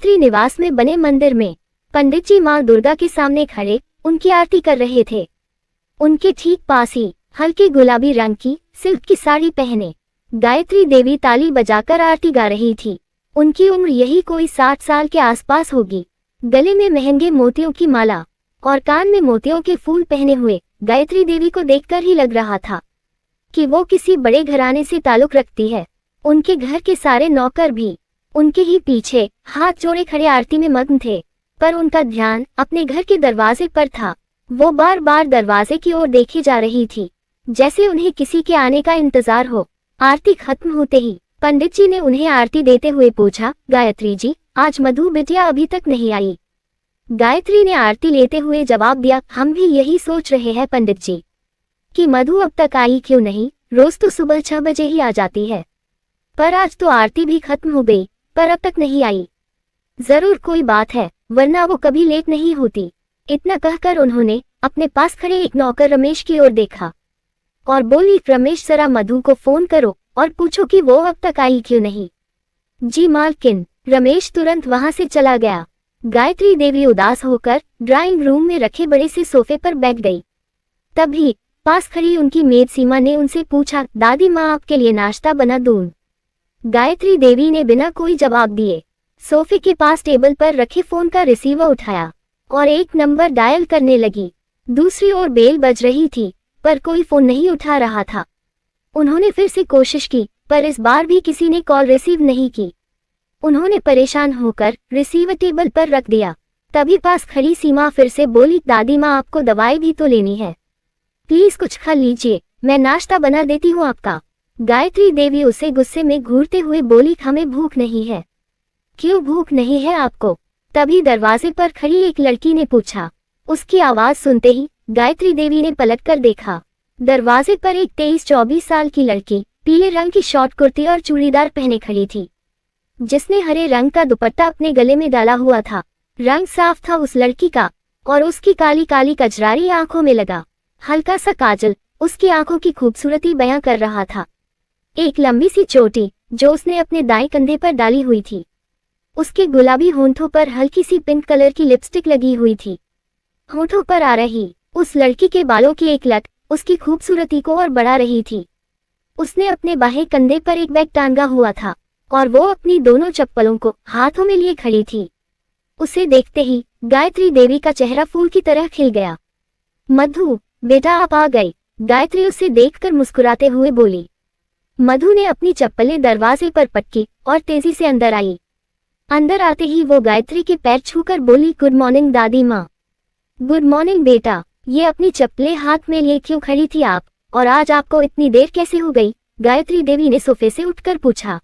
गायत्री निवास में बने मंदिर में पंडित जी माँ दुर्गा के सामने खड़े उनकी आरती कर रहे थे। उनके ठीक पास ही हल्के गुलाबी रंग की सिल्क की साड़ी पहने गायत्री देवी ताली बजाकर आरती गा रही थी। उनकी उम्र यही कोई 60 साल के आसपास होगी। गले में महंगे मोतियों की माला और कान में मोतियों के फूल पहने हुए गायत्री देवी को देखकर ही लग रहा था कि वो किसी बड़े घराने से ताल्लुक रखती है। उनके घर के सारे नौकर भी उनके ही पीछे हाथ जोड़े खड़े आरती में मग्न थे, पर उनका ध्यान अपने घर के दरवाजे पर था। वो बार बार दरवाजे की ओर देखी जा रही थी, जैसे उन्हें किसी के आने का इंतजार हो। आरती खत्म होते ही पंडित जी ने उन्हें आरती देते हुए पूछा, गायत्री जी, आज मधु बिटिया अभी तक नहीं आई? गायत्री ने आरती लेते हुए जवाब दिया, हम भी यही सोच रहे हैं पंडित जी कि मधु अब तक आई क्यों नहीं। रोज तो सुबह 6 बजे ही आ जाती है, पर आज तो आरती भी खत्म हो गई पर अब तक नहीं आई। जरूर कोई बात है, वरना वो कभी लेट नहीं होती। इतना कहकर उन्होंने अपने पास खड़े एक नौकर रमेश की ओर देखा और बोली, रमेश जरा मधु को फोन करो और पूछो कि वो अब तक आई क्यों नहीं। जी मालकिन। रमेश तुरंत वहां से चला गया। गायत्री देवी उदास होकर ड्राइंग रूम में रखे बड़े से सोफे पर बैठ गई। तभी पास खड़ी उनकी मेड सीमा ने उनसे पूछा, दादी माँ आपके लिए नाश्ता बना दूं? गायत्री देवी ने बिना कोई जवाब दिए सोफे के पास टेबल पर रखे फोन का रिसीवर उठाया और एक नंबर डायल करने लगी। दूसरी ओर बेल बज रही थी पर कोई फोन नहीं उठा रहा था। उन्होंने फिर से कोशिश की पर इस बार भी किसी ने कॉल रिसीव नहीं की। उन्होंने परेशान होकर रिसीवर टेबल पर रख दिया। तभी पास खड़ी सीमा फिर से बोली, दादी माँ आपको दवाई भी तो लेनी है, प्लीज कुछ खा लीजिए, मैं नाश्ता बना देती हूँ आपका। गायत्री देवी उसे गुस्से में घूरते हुए बोली, हमें भूख नहीं है। क्यों भूख नहीं है आपको? तभी दरवाजे पर खड़ी एक लड़की ने पूछा। उसकी आवाज सुनते ही गायत्री देवी ने पलटकर देखा। दरवाजे पर एक 23-24 साल की लड़की पीले रंग की शॉर्ट कुर्ती और चूड़ीदार पहने खड़ी थी, जिसने हरे रंग का दुपट्टा अपने गले में डाला हुआ था। रंग साफ था उस लड़की का और उसकी काली काली कजरारी आंखों में लगा हल्का सा काजल उसकी आंखों की खूबसूरती बयां कर रहा था। एक लंबी सी चोटी जो उसने अपने दाएं कंधे पर डाली हुई थी, उसके गुलाबी होंठों पर हल्की सी पिंक कलर की लिपस्टिक लगी हुई थी। होंठों पर आ रही उस लड़की के बालों की एक लट उसकी खूबसूरती को और बढ़ा रही थी। उसने अपने बाएं कंधे पर एक बैग टांगा हुआ था और वो अपनी दोनों चप्पलों को हाथों में लिए खड़ी थी। उसे देखते ही गायत्री देवी का चेहरा फूल की तरह खिल गया। मधु बेटा आप आ गई, गायत्री उसे देखकर मुस्कुराते हुए बोली। मधु ने अपनी चप्पलें दरवाजे पर पटकी और तेजी से अंदर आई। अंदर आते ही वो गायत्री के पैर छूकर बोली, गुड मॉर्निंग दादी माँ। गुड मॉर्निंग बेटा, ये अपनी चप्पलें हाथ में लिए क्यों खड़ी थी आप, और आज आपको इतनी देर कैसे हो गई? गायत्री देवी ने सोफे से उठकर पूछा।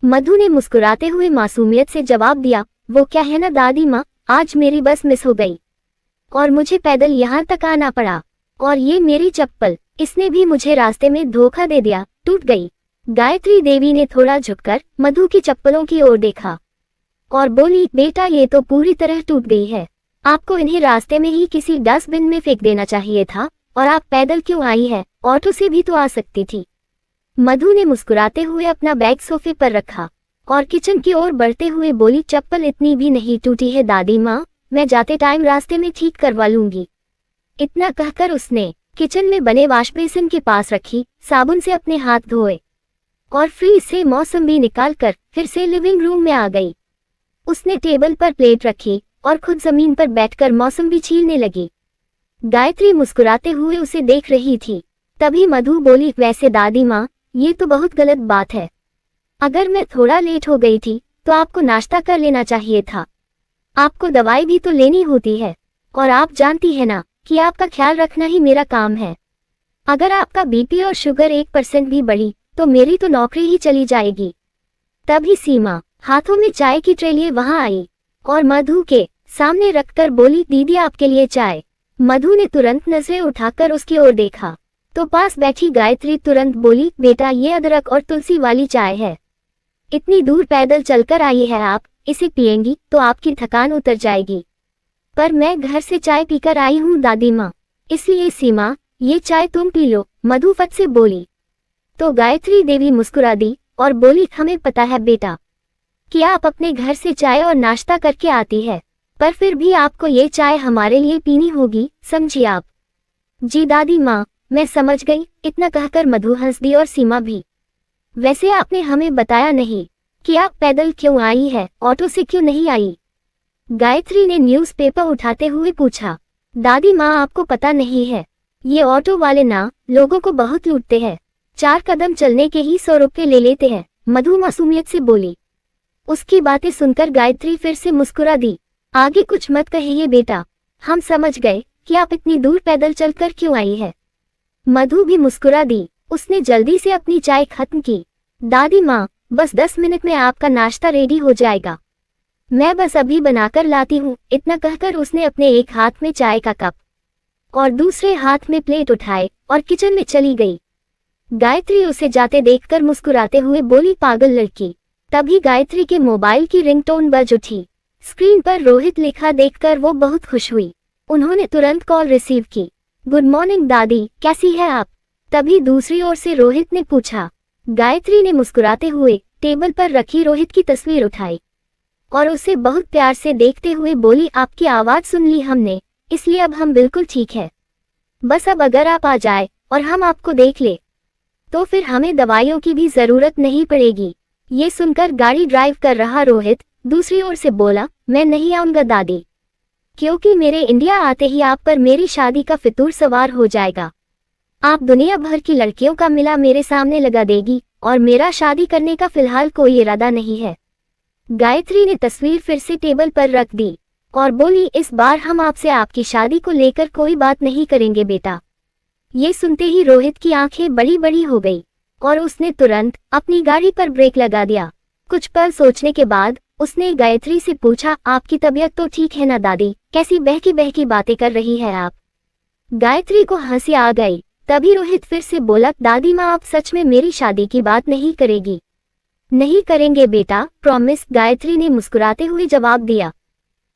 मधु ने मुस्कुराते हुए मासूमियत से जवाब दिया, वो क्या है ना दादी माँ, आज मेरी बस मिस हो गई और मुझे पैदल यहाँ तक आना पड़ा, और ये मेरी चप्पल, इसने भी मुझे रास्ते में धोखा दे दिया, टूट गई। गायत्री देवी ने थोड़ा झुककर मधु की चप्पलों की ओर देखा और बोली, बेटा ये तो पूरी तरह टूट गई है, आपको इन्हें रास्ते में ही किसी डस्टबिन में फेंक देना चाहिए था, और आप पैदल क्यों आई है, ऑटो से भी तो आ सकती थी। मधु ने मुस्कुराते हुए अपना बैग सोफे पर रखा और किचन की ओर बढ़ते हुए बोली, चप्पल इतनी भी नहीं टूटी है दादी माँ, मैं जाते टाइम रास्ते में ठीक करवा लूंगी। इतना कहकर उसने किचन में बने वॉश बेसिन के पास रखी साबुन से अपने हाथ धोए और फ्रीज से मौसम्बी निकालकर फिर से लिविंग रूम में आ गई। उसने टेबल पर प्लेट रखी और खुद जमीन पर बैठकर मौसम्बी छीलने लगी। गायत्री मुस्कुराते हुए उसे देख रही थी। तभी मधु बोली, वैसे दादी माँ ये तो बहुत गलत बात है, अगर मैं थोड़ा लेट हो गई थी तो आपको नाश्ता कर लेना चाहिए था, आपको दवाई भी तो लेनी होती है, और आप जानती है ना कि आपका ख्याल रखना ही मेरा काम है। अगर आपका बीपी और शुगर 1% भी बढ़ी तो मेरी तो नौकरी ही चली जाएगी। तभी सीमा हाथों में चाय की ट्रे लिए वहां आई और मधु के सामने रखकर बोली, दीदी आपके लिए चाय। मधु ने तुरंत नजरें उठाकर उसकी ओर देखा तो पास बैठी गायत्री तुरंत बोली, बेटा ये अदरक और तुलसी वाली चाय है, इतनी दूर पैदल चलकर आई है आप, इसे पिएंगी तो आपकी थकान उतर जाएगी। पर मैं घर से चाय पीकर आई हूँ दादी माँ, इसलिए सीमा ये चाय तुम पी लो, मधु फट से बोली। तो गायत्री देवी मुस्कुरा दी और बोली, हमें पता है बेटा, कि आप अपने घर से चाय और नाश्ता करके आती है, पर फिर भी आपको ये चाय हमारे लिए पीनी होगी, समझी आप? जी दादी माँ, मैं समझ गई, इतना कहकर मधु हंस दी और सीमा भी। वैसे आपने हमें बताया नहीं कि आप पैदल क्यों आई है, ऑटो से क्यों नहीं आई? गायत्री ने न्यूज़पेपर उठाते हुए पूछा। दादी माँ, आपको पता नहीं है, ये ऑटो वाले ना लोगों को बहुत लूटते हैं। 4 कदम चलने के ही 100 रुपये ले लेते हैं, मधु मासूमियत से बोली। उसकी बातें सुनकर गायत्री फिर से मुस्कुरा दी। आगे कुछ मत कहिए बेटा, हम समझ गए कि आप इतनी दूर पैदल चलकर क्यों आई है। मधु भी मुस्कुरा दी। उसने जल्दी से अपनी चाय खत्म की। दादी माँ, बस 10 मिनट में आपका नाश्ता रेडी हो जाएगा, मैं बस अभी बनाकर लाती हूँ। इतना कहकर उसने अपने एक हाथ में चाय का कप और दूसरे हाथ में प्लेट उठाए और किचन में चली गई। गायत्री उसे जाते देखकर मुस्कुराते हुए बोली, पागल लड़की। तभी गायत्री के मोबाइल की रिंगटोन बज उठी। स्क्रीन पर रोहित लिखा देखकर वो बहुत खुश हुई। उन्होंने तुरंत कॉल रिसीव की। गुड मॉर्निंग दादी, कैसी है आप? तभी दूसरी ओर से रोहित ने पूछा। गायत्री ने मुस्कुराते हुए टेबल पर रखी रोहित की तस्वीर उठाई और उसे बहुत प्यार से देखते हुए बोली, आपकी आवाज सुन ली हमने, इसलिए अब हम बिल्कुल ठीक है। बस अब अगर आप आ जाए और हम आपको देख ले तो फिर हमें दवाइयों की भी जरूरत नहीं पड़ेगी। ये सुनकर गाड़ी ड्राइव कर रहा रोहित दूसरी ओर से बोला, मैं नहीं आऊंगा दादी, क्योंकि मेरे इंडिया आते ही आप पर मेरी शादी का फितूर सवार हो जाएगा। आप दुनिया भर की लड़कियों का मिला मेरे सामने लगा देगी और मेरा शादी करने का फिलहाल कोई इरादा नहीं है। गायत्री ने तस्वीर फिर से टेबल पर रख दी और बोली, इस बार हम आपसे आपकी शादी को लेकर कोई बात नहीं करेंगे बेटा। ये सुनते ही रोहित की आंखें बड़ी बड़ी हो गई और उसने तुरंत अपनी गाड़ी पर ब्रेक लगा दिया। कुछ पल सोचने के बाद उसने गायत्री से पूछा, आपकी तबीयत तो ठीक है ना दादी? कैसी बहकी बहकी बातें कर रही है आप? गायत्री को हंसी आ गई। तभी रोहित फिर से बोला, दादी माँ, आप सच में मेरी शादी की बात नहीं करेगी? नहीं करेंगे बेटा, प्रॉमिस, गायत्री ने मुस्कुराते हुए जवाब दिया।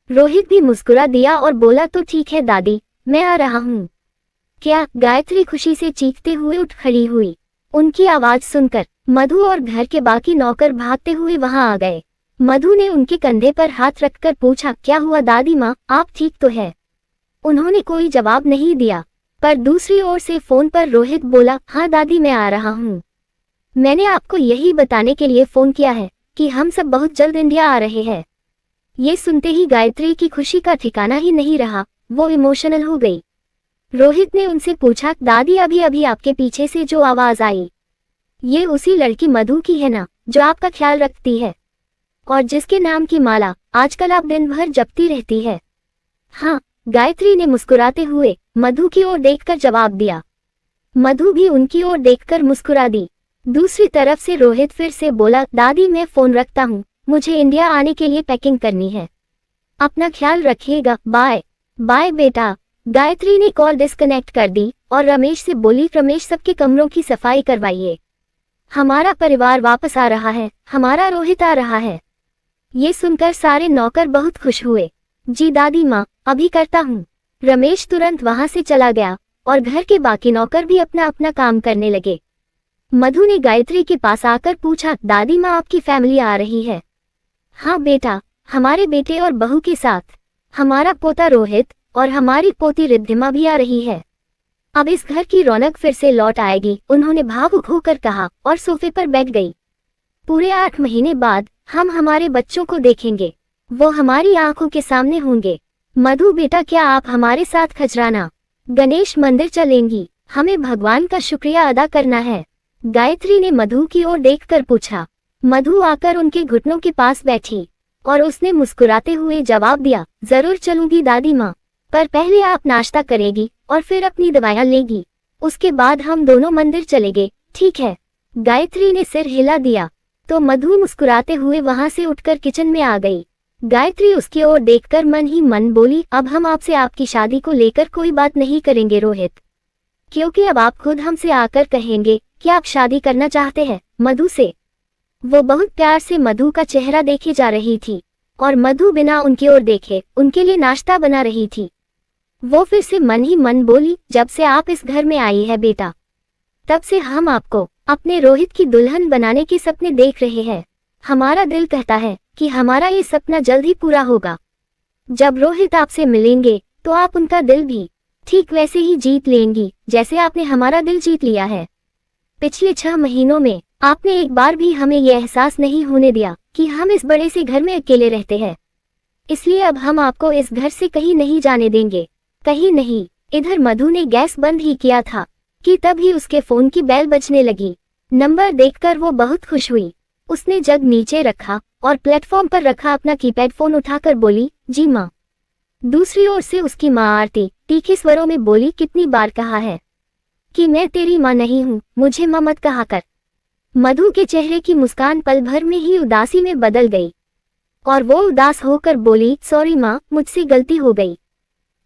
रोहित भी मुस्कुरा दिया और बोला, तो ठीक है दादी, मैं आ रहा हूँ। क्या? गायत्री खुशी से चीखते हुए उठ खड़ी हुई। उनकी आवाज सुनकर मधु और घर के बाकी नौकर भागते हुए वहां आ गए। मधु ने उनके कंधे पर हाथ रखकर पूछा, क्या हुआ दादी माँ, आप ठीक तो है? उन्होंने कोई जवाब नहीं दिया, पर दूसरी ओर से फोन पर रोहित बोला, हाँ दादी, मैं आ रहा हूँ। मैंने आपको यही बताने के लिए फोन किया है कि हम सब बहुत जल्द इंडिया आ रहे हैं। ये सुनते ही गायत्री की खुशी का ठिकाना ही नहीं रहा, वो इमोशनल हो गई। रोहित ने उनसे पूछा, दादी, अभी अभी आपके पीछे से जो आवाज आई, ये उसी लड़की मधु की है ना, जो आपका ख्याल रखती है और जिसके नाम की माला आजकल आप दिन भर जपती रहती है? हाँ, गायत्री ने मुस्कुराते हुए मधु की ओर देखकर जवाब दिया। मधु भी उनकी ओर देखकर मुस्कुरा दी। दूसरी तरफ से रोहित फिर से बोला, दादी, मैं फोन रखता हूँ, मुझे इंडिया आने के लिए पैकिंग करनी है। अपना ख्याल रखिएगा, बाय। बाय बेटा। गायत्री ने कॉल डिस्कनेक्ट कर दी और रमेश से बोली, रमेश, सबके कमरों की सफाई करवाइए, हमारा परिवार वापस आ रहा है, हमारा रोहित आ रहा है। ये सुनकर सारे नौकर बहुत खुश हुए। जी दादी माँ, अभी करता हूँ। रमेश तुरंत वहां से चला गया और घर के बाकी नौकर भी अपना अपना काम करने लगे। मधु ने गायत्री के पास आकर पूछा, दादी माँ, आपकी फैमिली आ रही है? हाँ बेटा, हमारे बेटे और बहू के साथ हमारा पोता रोहित और हमारी पोती रिद्धिमा भी आ रही है। अब इस घर की रौनक फिर से लौट आएगी, उन्होंने भावुक होकर कहा और सोफे पर बैठ गई। पूरे 8 महीने बाद हम हमारे बच्चों को देखेंगे, वो हमारी आंखों के सामने होंगे। मधु बेटा, क्या आप हमारे साथ खजराना गणेश मंदिर चलेंगी? हमें भगवान का शुक्रिया अदा करना है। गायत्री ने मधु की ओर देखकर पूछा। मधु आकर उनके घुटनों के पास बैठी और उसने मुस्कुराते हुए जवाब दिया, जरूर चलूंगी दादी माँ, पर पहले आप नाश्ता करेगी और फिर अपनी दवाइयाँ लेगी, उसके बाद हम दोनों मंदिर चलेंगे, ठीक है? गायत्री ने सिर हिला दिया तो मधु मुस्कुराते हुए वहां से उठकर किचन में आ गई। गायत्री उसकी ओर देखकर मन ही मन बोली, अब हम आपसे आपकी शादी को लेकर कोई बात नहीं करेंगे रोहित, क्योंकि अब आप खुद हमसे आकर कहेंगे कि आप शादी करना चाहते हैं मधु से। वो बहुत प्यार से मधु का चेहरा देखे जा रही थी और मधु बिना उनकी ओर देखे उनके लिए नाश्ता बना रही थी। वो फिर से मन ही मन बोली, जब से आप इस घर में आई है बेटा, तब से हम आपको अपने रोहित की दुल्हन बनाने के सपने देख रहे हैं। हमारा दिल कहता है कि हमारा ये सपना जल्द ही पूरा होगा। जब रोहित आपसे मिलेंगे तो आप उनका दिल भी ठीक वैसे ही जीत लेंगी जैसे आपने हमारा दिल जीत लिया है। पिछले 6 महीनों में आपने एक बार भी हमें यह एहसास नहीं होने दिया कि हम इस बड़े से घर में अकेले रहते हैं। इसलिए अब हम आपको इस घर से कहीं नहीं जाने देंगे, कहीं नहीं। इधर मधु ने गैस बंद ही किया था कि तभी उसके फोन की बेल बजने लगी। नंबर देखकर वो बहुत खुश हुई। उसने जग नीचे रखा और प्लेटफॉर्म पर रखा अपना कीपैड फोन उठाकर बोली, जी माँ। दूसरी ओर से उसकी माँ आरती तीखे स्वरों में बोली, कितनी बार कहा है कि मैं तेरी माँ नहीं हूँ, मुझे माँ मत कहा कर। मधु के चेहरे की मुस्कान पल भर में ही उदासी में बदल गई और वो उदास होकर बोली, सॉरी माँ, मुझसे गलती हो गई।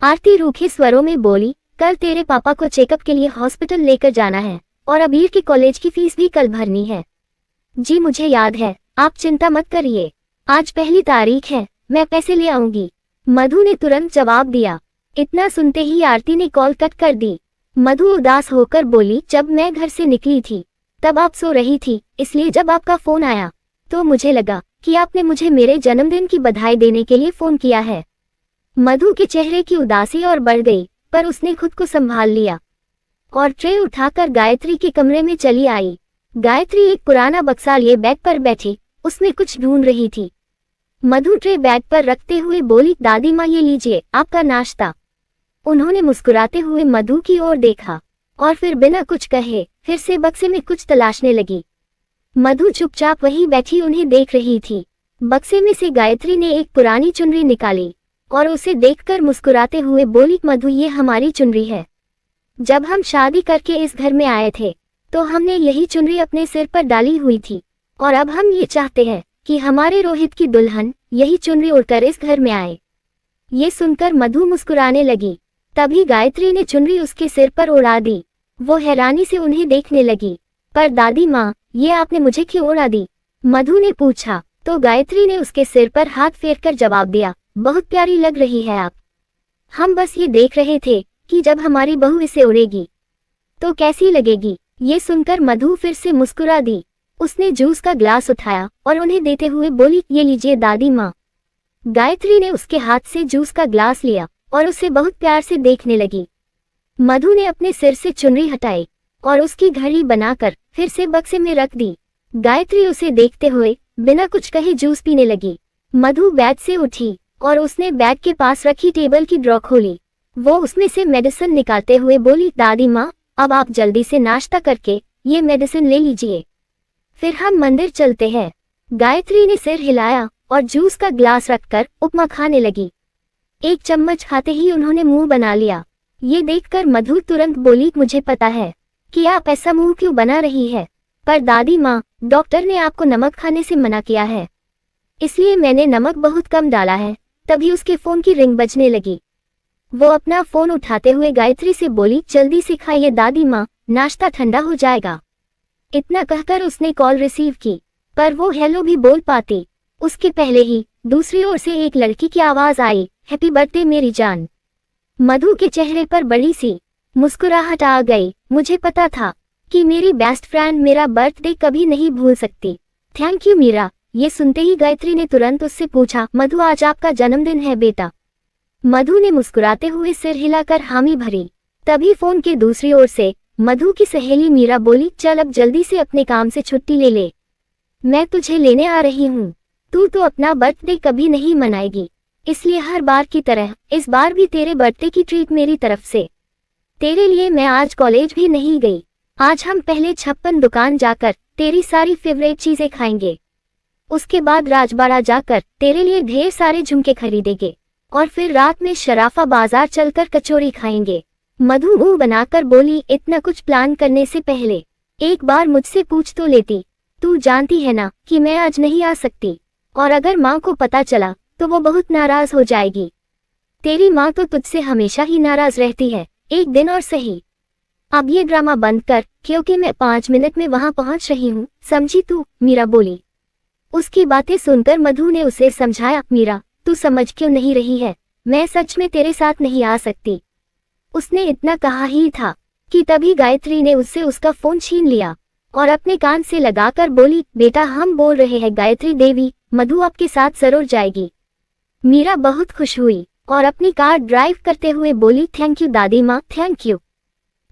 आरती रूखे स्वरों में बोली, कल तेरे पापा को चेकअप के लिए हॉस्पिटल लेकर जाना है और अबीर की कॉलेज की फीस भी कल भरनी है। जी मुझे याद है, आप चिंता मत करिए, आज पहली तारीख है, मैं पैसे ले आऊंगी। मधु ने तुरंत जवाब दिया। इतना सुनते ही आरती ने कॉल कट कर दी। मधु उदास होकर बोली, जब मैं घर से निकली थी तब आप सो रही थी, इसलिए जब आपका फोन आया तो मुझे लगा कि आपने मुझे मेरे जन्मदिन की बधाई देने के लिए फोन किया है। मधु के चेहरे की उदासी और बढ़ गई, पर उसने खुद को संभाल लिया और ट्रे उठाकर गायत्री के कमरे में चली आई। गायत्री एक पुराना बक्सा लिए बैग पर बैठी उसमें कुछ ढूंढ रही थी। मधु ट्रे बैग पर रखते हुए बोली, दादी माँ ये लीजिए आपका नाश्ता। उन्होंने मुस्कुराते हुए मधु की ओर देखा और फिर बिना कुछ कहे फिर से बक्से में कुछ तलाशने लगी। मधु चुपचाप वहीं बैठी उन्हें देख रही थी। बक्से में से गायत्री ने एक पुरानी चुनरी निकाली और उसे देखकर मुस्कुराते हुए बोली, मधु ये हमारी चुनरी है। जब हम शादी करके इस घर में आए थे तो हमने यही चुनरी अपने सिर पर डाली हुई थी और अब हम ये चाहते हैं कि हमारे रोहित की दुल्हन यही चुनरी उड़कर इस घर में आए। ये सुनकर मधु मुस्कुराने लगी। तभी गायत्री ने चुनरी उसके सिर पर उड़ा दी। वो हैरानी से उन्हें देखने लगी। पर दादी माँ, ये आपने मुझे क्यों उड़ा दी? मधु ने पूछा तो गायत्री ने उसके सिर पर हाथ फेरकर जवाब दिया, बहुत प्यारी लग रही है आप। हम बस ये देख रहे थे कि जब हमारी बहू इसे उड़ेगी तो कैसी लगेगी। ये सुनकर मधु फिर से मुस्कुरा दी। उसने जूस का ग्लास उठाया और उन्हें देते हुए बोली, ये लीजिए दादी माँ। गायत्री ने उसके हाथ से जूस का ग्लास लिया और उसे बहुत प्यार से देखने लगी। मधु ने अपने सिर से चुनरी हटाई और उसकी घड़ी बनाकर फिर से बक्से में रख दी। गायत्री उसे देखते हुए बिना कुछ कहे जूस पीने लगी। मधु बेड से उठी और उसने बैग के पास रखी टेबल की ड्रॉ खोली। वो उसमें से मेडिसिन निकालते हुए बोली, दादी माँ अब आप जल्दी से नाश्ता करके ये मेडिसिन ले लीजिए, फिर हम मंदिर चलते हैं। गायत्री ने सिर हिलाया और जूस का ग्लास रखकर उपमा खाने लगी। एक चम्मच खाते ही उन्होंने मुंह बना लिया। ये देखकर मधु तुरंत बोली, मुझे पता है कि आप ऐसा मुंह क्यों बना रही है, पर दादी माँ डॉक्टर ने आपको नमक खाने से मना किया है, इसलिए मैंने नमक बहुत कम डाला है। तभी उसके फोन की रिंग बजने लगी। वो अपना फोन उठाते हुए गायत्री से बोली, जल्दी से खाइए दादी माँ, नाश्ता ठंडा हो जाएगा। इतना कहकर उसने कॉल रिसीव की, पर वो हेलो भी बोल पाती उसके पहले ही दूसरी ओर से एक लड़की की आवाज आई, हैप्पी बर्थडे मेरी जान। मधु के चेहरे पर बड़ी सी मुस्कुराहट आ गई। मुझे पता था कि मेरी बेस्ट फ्रेंड मेरा बर्थडे कभी नहीं भूल सकती। Thank you Meera. ये सुनते ही गायत्री ने तुरंत उससे पूछा, मधु आज आपका जन्मदिन है बेटा। मधु ने मुस्कुराते हुए सिर हिलाकर हामी भरी। तभी फोन के दूसरी ओर से मधु की सहेली मीरा बोली, चल अब जल्दी से अपने काम से छुट्टी ले ले, मैं तुझे लेने आ रही हूँ। तू तो अपना बर्थडे कभी नहीं मनाएगी, इसलिए हर बार की तरह इस बार भी तेरे बर्थडे की ट्रीट मेरी तरफ से। तेरे लिए मैं आज कॉलेज भी नहीं गई। आज हम पहले 56 दुकान जाकर तेरी सारी फेवरेट चीजें खाएंगे, उसके बाद राजबाड़ा जाकर तेरे लिए ढेर सारे झुमके खरीदेंगे और फिर रात में शराफा बाजार चलकर कचौरी खाएंगे। मधु मुंह बनाकर बोली, इतना कुछ प्लान करने से पहले एक बार मुझसे पूछ तो लेती। तू जानती है ना कि मैं आज नहीं आ सकती, और अगर माँ को पता चला तो वो बहुत नाराज हो जाएगी। तेरी माँ तो तुझसे हमेशा ही नाराज रहती है, एक दिन और सही। अब ये ड्रामा बंद कर, क्योंकि मैं 5 मिनट में वहां पहुंच रही हूँ, समझी तू? मीरा बोली। उसकी बातें सुनकर मधु ने उसे समझाया, मीरा तू समझ क्यों नहीं रही है, मैं सच में तेरे साथ नहीं आ सकती। उसने इतना कहा ही था कि तभी गायत्री ने उससे उसका फोन छीन लिया और अपने कान से लगाकर बोली, बेटा हम बोल रहे हैं गायत्री देवी, मधु आपके साथ जरूर जाएगी। मीरा बहुत खुश हुई और अपनी कार ड्राइव करते हुए बोली, थैंक यू दादी माँ, थैंक यू।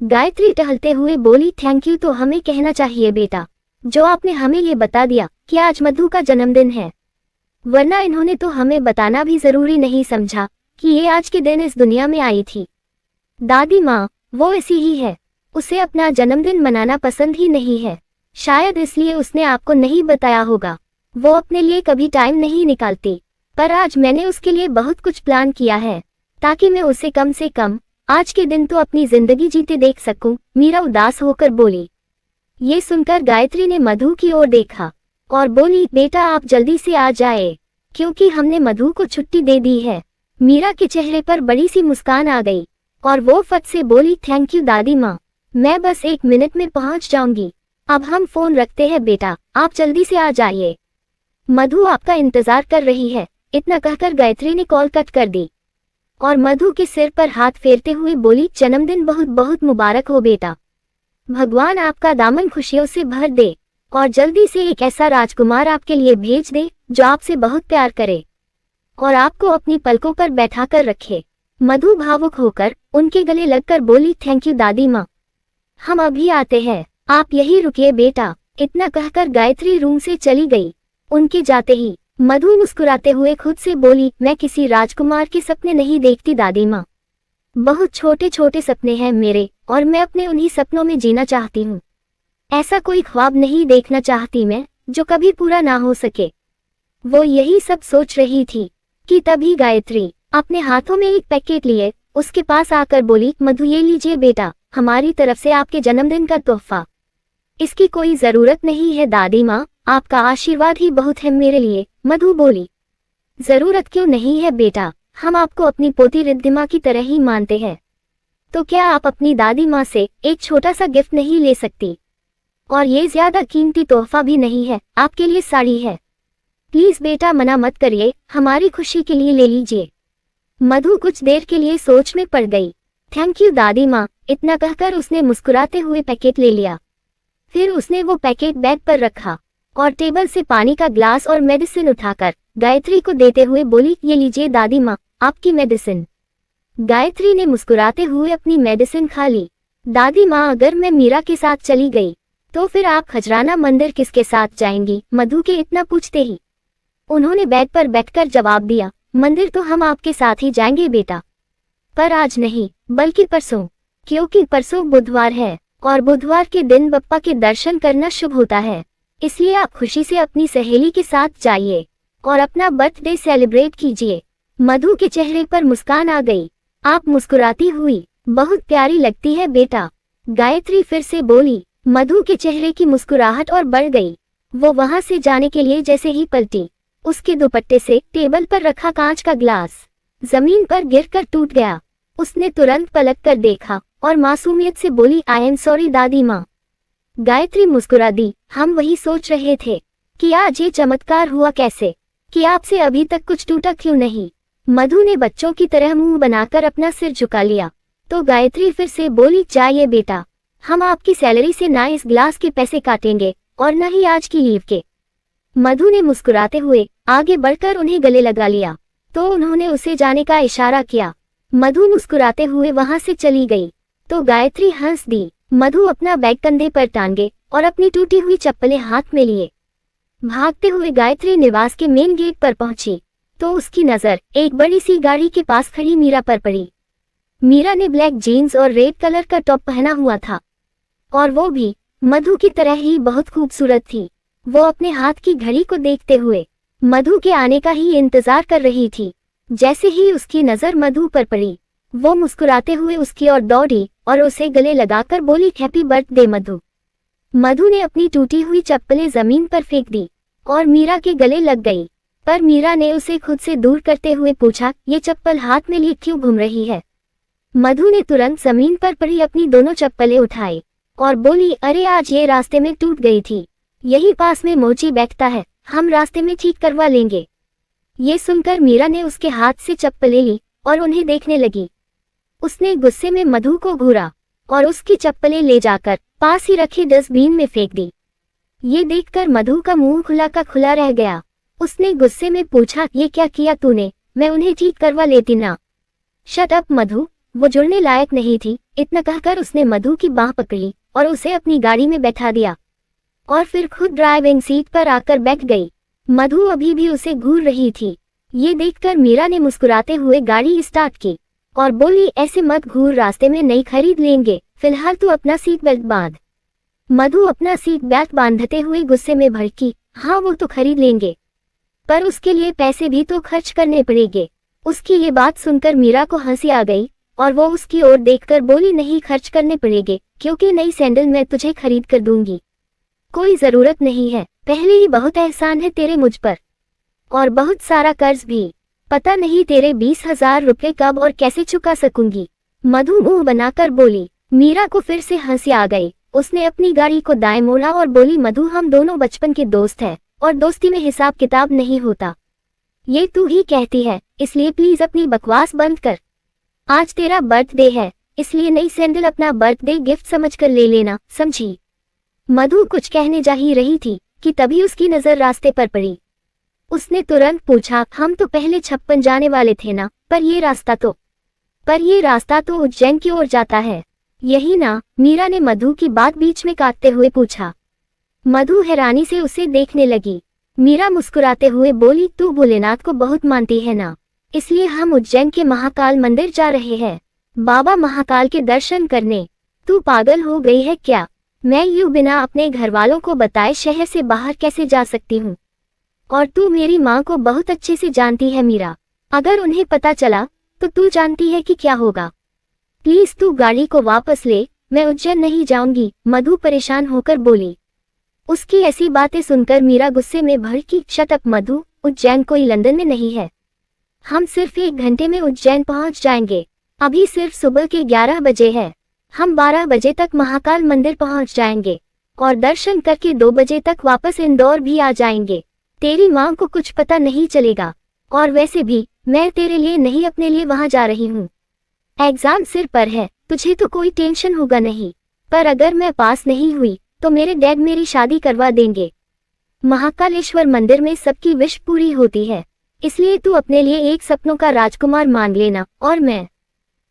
गायत्री टहलते हुए बोली, थैंक यू तो हमें कहना चाहिए बेटा, जो आपने हमें ये बता दिया कि आज मधु का जन्मदिन है, वरना इन्होंने तो हमें बताना भी जरूरी नहीं समझा कि ये आज के दिन इस दुनिया में आई थी। दादी माँ, वो ऐसी ही है, उसे अपना जन्मदिन मनाना पसंद ही नहीं है, शायद इसलिए उसने आपको नहीं बताया होगा। वो अपने लिए कभी टाइम नहीं निकालती, पर आज मैंने उसके लिए बहुत कुछ प्लान किया है ताकि मैं उसे कम से कम आज के दिन तो अपनी जिंदगी जीते देख सकूं। मीरा उदास होकर बोली। ये सुनकर गायत्री ने मधु की ओर देखा और बोली, बेटा आप जल्दी से आ जाए क्योंकि हमने मधु को छुट्टी दे दी है। मीरा के चेहरे पर बड़ी सी मुस्कान आ गई और वो फट से बोली, थैंक यू दादी माँ, मैं बस 1 मिनट में पहुंच जाऊंगी। अब हम फोन रखते हैं बेटा, आप जल्दी से आ जाइए, मधु आपका इंतजार कर रही है। इतना कहकर गायत्री ने कॉल कट कर दी और मधु के सिर पर हाथ फेरते हुए बोली, जन्मदिन बहुत बहुत मुबारक हो बेटा, भगवान आपका दामन खुशियों से भर दे और जल्दी से एक ऐसा राजकुमार आपके लिए भेज दे जो आपसे बहुत प्यार करे और आपको अपनी पलकों पर बैठाकर रखे। मधु भावुक होकर उनके गले लगकर बोली, थैंक यू दादी माँ, हम अभी आते हैं, आप यहीं रुकिए बेटा। इतना कहकर गायत्री रूम से चली गई। उनके जाते ही मधु मुस्कुराते हुए खुद से बोली, मैं किसी राजकुमार के सपने नहीं देखती दादी माँ, बहुत छोटे छोटे सपने हैं मेरे और मैं अपने उन्हीं सपनों में जीना चाहती हूँ। ऐसा कोई ख्वाब नहीं देखना चाहती मैं जो कभी पूरा ना हो सके। वो यही सब सोच रही थी कि तभी गायत्री अपने हाथों में एक पैकेट लिए उसके पास आकर बोली, मधु ये लीजिए बेटा, हमारी तरफ से आपके जन्मदिन का तोहफा। इसकी कोई जरूरत नहीं है दादी माँ, आपका आशीर्वाद ही बहुत है मेरे लिए। मधु बोली, जरूरत क्यों नहीं है बेटा, हम आपको अपनी पोती रिद्धिमा की तरह ही मानते हैं, तो क्या आप अपनी दादी माँ से एक छोटा सा गिफ्ट नहीं ले सकती? और ये ज्यादा कीमती तोहफा भी नहीं है, आपके लिए साड़ी है, प्लीज बेटा मना मत करिए, हमारी खुशी के लिए ले लीजिए। मधु कुछ देर के लिए सोच में पड़ गई। थैंक यू दादी माँ, इतना कहकर उसने मुस्कुराते हुए पैकेट ले लिया। फिर उसने वो पैकेट बैग पर रखा और टेबल से पानी का ग्लास और मेडिसिन उठाकर गायत्री को देते हुए बोली, ये लीजिए दादी माँ, आपकी मेडिसिन। गायत्री ने मुस्कुराते हुए अपनी मेडिसिन खा ली। दादी माँ, अगर मैं मीरा के साथ चली गई तो फिर आप खजराना मंदिर किसके साथ जाएंगी? मधु के इतना पूछते ही उन्होंने बेड पर बैठकर जवाब दिया, मंदिर तो हम आपके साथ ही जाएंगे बेटा, पर आज नहीं बल्कि परसों, क्योंकि परसों बुधवार है और बुधवार के दिन बप्पा के दर्शन करना शुभ होता है, इसलिए आप खुशी से अपनी सहेली के साथ जाइए और अपना बर्थडे सेलिब्रेट कीजिए। मधु के चेहरे पर मुस्कान आ गई। आप मुस्कुराती हुई बहुत प्यारी लगती है बेटा, गायत्री फिर से बोली। मधु के चेहरे की मुस्कुराहट और बढ़ गई। वो वहां से जाने के लिए जैसे ही पलटी, उसके दुपट्टे से टेबल पर रखा कांच का ग्लास जमीन पर गिरकर टूट गया। उसने तुरंत पलट कर देखा और मासूमियत से बोली, आई एम सॉरी दादी माँ। गायत्री मुस्कुरा दी। हम वही सोच रहे थे कि आज ये चमत्कार हुआ कैसे, कि आपसे अभी तक कुछ टूटा क्यों नहीं। मधु ने बच्चों की तरह मुंह बनाकर अपना सिर झुका लिया तो गायत्री फिर से बोली, चाहिए बेटा, हम आपकी सैलरी से ना इस ग्लास के पैसे काटेंगे और न ही आज की लीव के। मधु ने मुस्कुराते हुए आगे बढ़कर उन्हें गले लगा लिया तो उन्होंने उसे जाने का इशारा किया। मधु मुस्कुराते हुए वहां से चली गई तो गायत्री हंस दी। मधु अपना बैग कंधे पर टांगे और अपनी टूटी हुई चप्पलें हाथ में लिए भागते हुए गायत्री निवास के मेन गेट पर पहुंची तो उसकी नजर एक बड़ी सी गाड़ी के पास खड़ी मीरा पर पड़ी। मीरा ने ब्लैक जीन्स और रेड कलर का टॉप पहना हुआ था और वो भी मधु की तरह ही बहुत खूबसूरत थी। वो अपने हाथ की घड़ी को देखते हुए मधु के आने का ही इंतजार कर रही थी। जैसे ही उसकी नजर मधु पर पड़ी, वो मुस्कुराते हुए उसकी ओर दौड़ी और उसे गले लगाकर बोली, हैप्पी बर्थडे मधु। मधु ने अपनी टूटी हुई चप्पलें जमीन पर फेंक दी और मीरा के गले लग गई, पर मीरा ने उसे खुद से दूर करते हुए पूछा, ये चप्पल हाथ में लिए क्यों घूम रही है? मधु ने तुरंत जमीन पर पड़ी अपनी दोनों चप्पलें उठाई और बोली, अरे आज ये रास्ते में टूट गई थी, यही पास में मोची बैठता है, हम रास्ते में ठीक करवा लेंगे। ये सुनकर मीरा ने उसके हाथ से चप्पलें ली और उन्हें देखने लगी। उसने गुस्से में मधु को घूरा और उसकी चप्पलें ले जाकर पास ही रखे डस्टबिन में फेंक दी। ये देखकर मधु का मुंह खुला का खुला रह गया। उसने गुस्से में पूछा, ये क्या किया तूने? मैं उन्हें ठीक करवा लेती ना। शट अप मधु, वो जुड़ने लायक नहीं थी। इतना कहकर उसने मधु की बाह पकड़ी और उसे अपनी गाड़ी में बैठा दिया और फिर खुद ड्राइविंग सीट पर आकर बैठ गई। मधु अभी भी उसे घूर रही थी। ये देखकर मीरा ने मुस्कुराते हुए गाड़ी स्टार्ट की और बोली, ऐसे मत घूर, रास्ते में नई खरीद लेंगे, फिलहाल तू अपना सीट बेल्ट बांध। मधु अपना सीट बेल्ट बांधते हुए गुस्से में भड़की, हाँ वो तो खरीद लेंगे, पर उसके लिए पैसे भी तो खर्च करने पड़ेंगे। उसकी ये बात सुनकर मीरा को हंसी आ गई और वो उसकी ओर देखकर बोली, नहीं खर्च करने पड़ेंगे, क्योंकि नई सैंडल मैं तुझे खरीद कर दूंगी। कोई जरूरत नहीं है, पहले ही बहुत एहसान है तेरे मुझ पर और बहुत सारा कर्ज भी। पता नहीं तेरे 20,000 रुपए कब और कैसे चुका सकूंगी। मधु मुंह बनाकर बोली। मीरा को फिर से हंसी आ गई। उसने अपनी गाड़ी को दाएं मोड़ा और बोली, मधु हम दोनों बचपन के दोस्त हैं और दोस्ती में हिसाब किताब नहीं होता। ये तू ही कहती है, इसलिए प्लीज अपनी बकवास बंद कर। आज तेरा बर्थडे है, इसलिए नई सैंडल अपना बर्थडे गिफ्ट समझकर ले लेना, समझी? मधु कुछ कहने जा ही रही थी कि तभी उसकी नजर रास्ते पर पड़ी। उसने तुरंत पूछा, हम तो पहले 56 जाने वाले थे ना, पर ये रास्ता तो उज्जैन की ओर जाता है, यही ना? मीरा ने मधु की बात बीच में काटते हुए पूछा। मधु हैरानी से उसे देखने लगी। मीरा मुस्कुराते हुए बोली, तू भोलेनाथ को बहुत मानती है ना, इसलिए हम उज्जैन के महाकाल मंदिर जा रहे हैं बाबा महाकाल के दर्शन करने। तू पागल हो गई है क्या? मैं यूं बिना अपने घर वालों को बताए शहर से बाहर कैसे जा सकती हूँ? और तू मेरी माँ को बहुत अच्छे से जानती है मीरा, अगर उन्हें पता चला तो तू जानती है कि क्या होगा। प्लीज तू गाड़ी को वापस ले, मैं उज्जैन नहीं जाऊंगी, मधु परेशान होकर बोली। उसकी ऐसी बातें सुनकर मीरा गुस्से में भड़की, शट अप मधु, उज्जैन कोई लंदन में नहीं है। हम सिर्फ 1 घंटे में उज्जैन पहुंच जाएंगे। अभी सिर्फ सुबह के 11 बजे है। हम 12 बजे तक महाकाल मंदिर पहुंच जाएंगे और दर्शन करके 2 बजे तक वापस इंदौर भी आ जाएंगे। तेरी माँ को कुछ पता नहीं चलेगा, और वैसे भी मैं तेरे लिए नहीं अपने लिए वहां जा रही हूँ। एग्जाम सिर पर है, तुझे तो कोई टेंशन होगा नहीं, पर अगर मैं पास नहीं हुई तो मेरे डैड मेरी शादी करवा देंगे। महाकालेश्वर मंदिर में सबकी विश पूरी होती है, इसलिए तू अपने लिए एक सपनों का राजकुमार मान लेना और मैं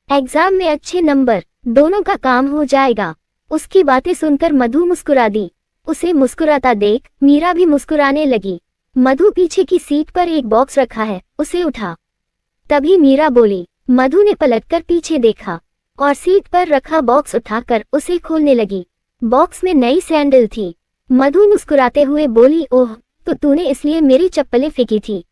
एग्जाम में अच्छे नंबर, दोनों का काम हो जाएगा। उसकी बातें सुनकर मधु मुस्कुरा दी। उसे मुस्कुराता देख मीरा भी मुस्कुराने लगी। मधु पीछे की सीट पर एक बॉक्स रखा है, उसे उठा। तभी मीरा बोली। मधु ने पलटकर पीछे देखा और सीट पर रखा बॉक्स उठाकर उसे खोलने लगी। बॉक्स में नई सैंडल थी। मधु मुस्कुराते हुए बोली, ओह, तो तूने इसलिए मेरी चप्पलें फेंकी थी?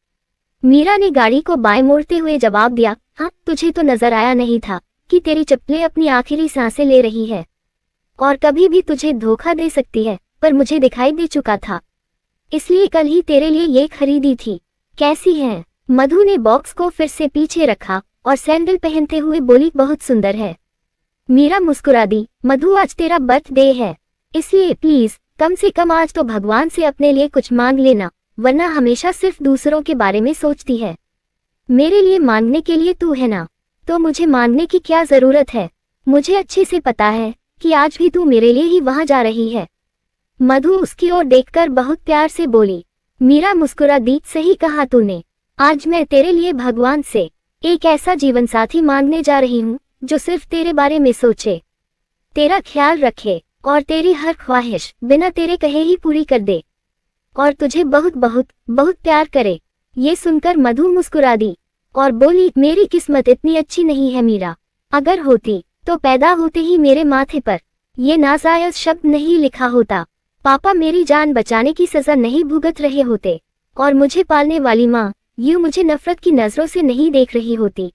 मीरा ने गाड़ी को बाएं मोड़ते हुए जवाब दिया, हाँ, तुझे तो नजर आया नहीं था कि तेरी चप्पलें अपनी आखिरी सांसें ले रही है और कभी भी तुझे धोखा दे सकती है, पर मुझे दिखाई दे चुका था, इसलिए कल ही तेरे लिए ये खरीदी थी। कैसी है? मधु ने बॉक्स को फिर से पीछे रखा और सैंडल पहनते हुए बोली, बहुत सुंदर है। मीरा मुस्कुरा दी। मधु, आज तेरा बर्थडे है, इसलिए प्लीज कम से कम आज तो भगवान से अपने लिए कुछ मांग लेना, वरना हमेशा सिर्फ दूसरों के बारे में सोचती है। मेरे लिए मांगने के लिए तू है ना, तो मुझे मांगने की क्या जरूरत है? मुझे अच्छे से पता है कि आज भी तू मेरे लिए ही वहां जा रही है। मधु उसकी ओर देखकर बहुत प्यार से बोली। मीरा मुस्कुरा दी, सही कहा तूने, आज मैं तेरे लिए भगवान से एक ऐसा जीवन साथी मांगने जा रही हूँ जो सिर्फ तेरे बारे में सोचे, तेरा ख्याल रखे और तेरी हर ख्वाहिश बिना तेरे कहे ही पूरी कर दे और तुझे बहुत बहुत बहुत प्यार करे। ये सुनकर मधु मुस्कुरा दी और बोली, मेरी किस्मत इतनी अच्छी नहीं है मीरा, अगर होती तो पैदा होते ही मेरे माथे पर ये नाजायज शब्द नहीं लिखा होता। पापा मेरी जान बचाने की सजा नहीं भुगत रहे होते और मुझे पालने वाली माँ यूं मुझे नफरत की नजरों से नहीं देख रही होती।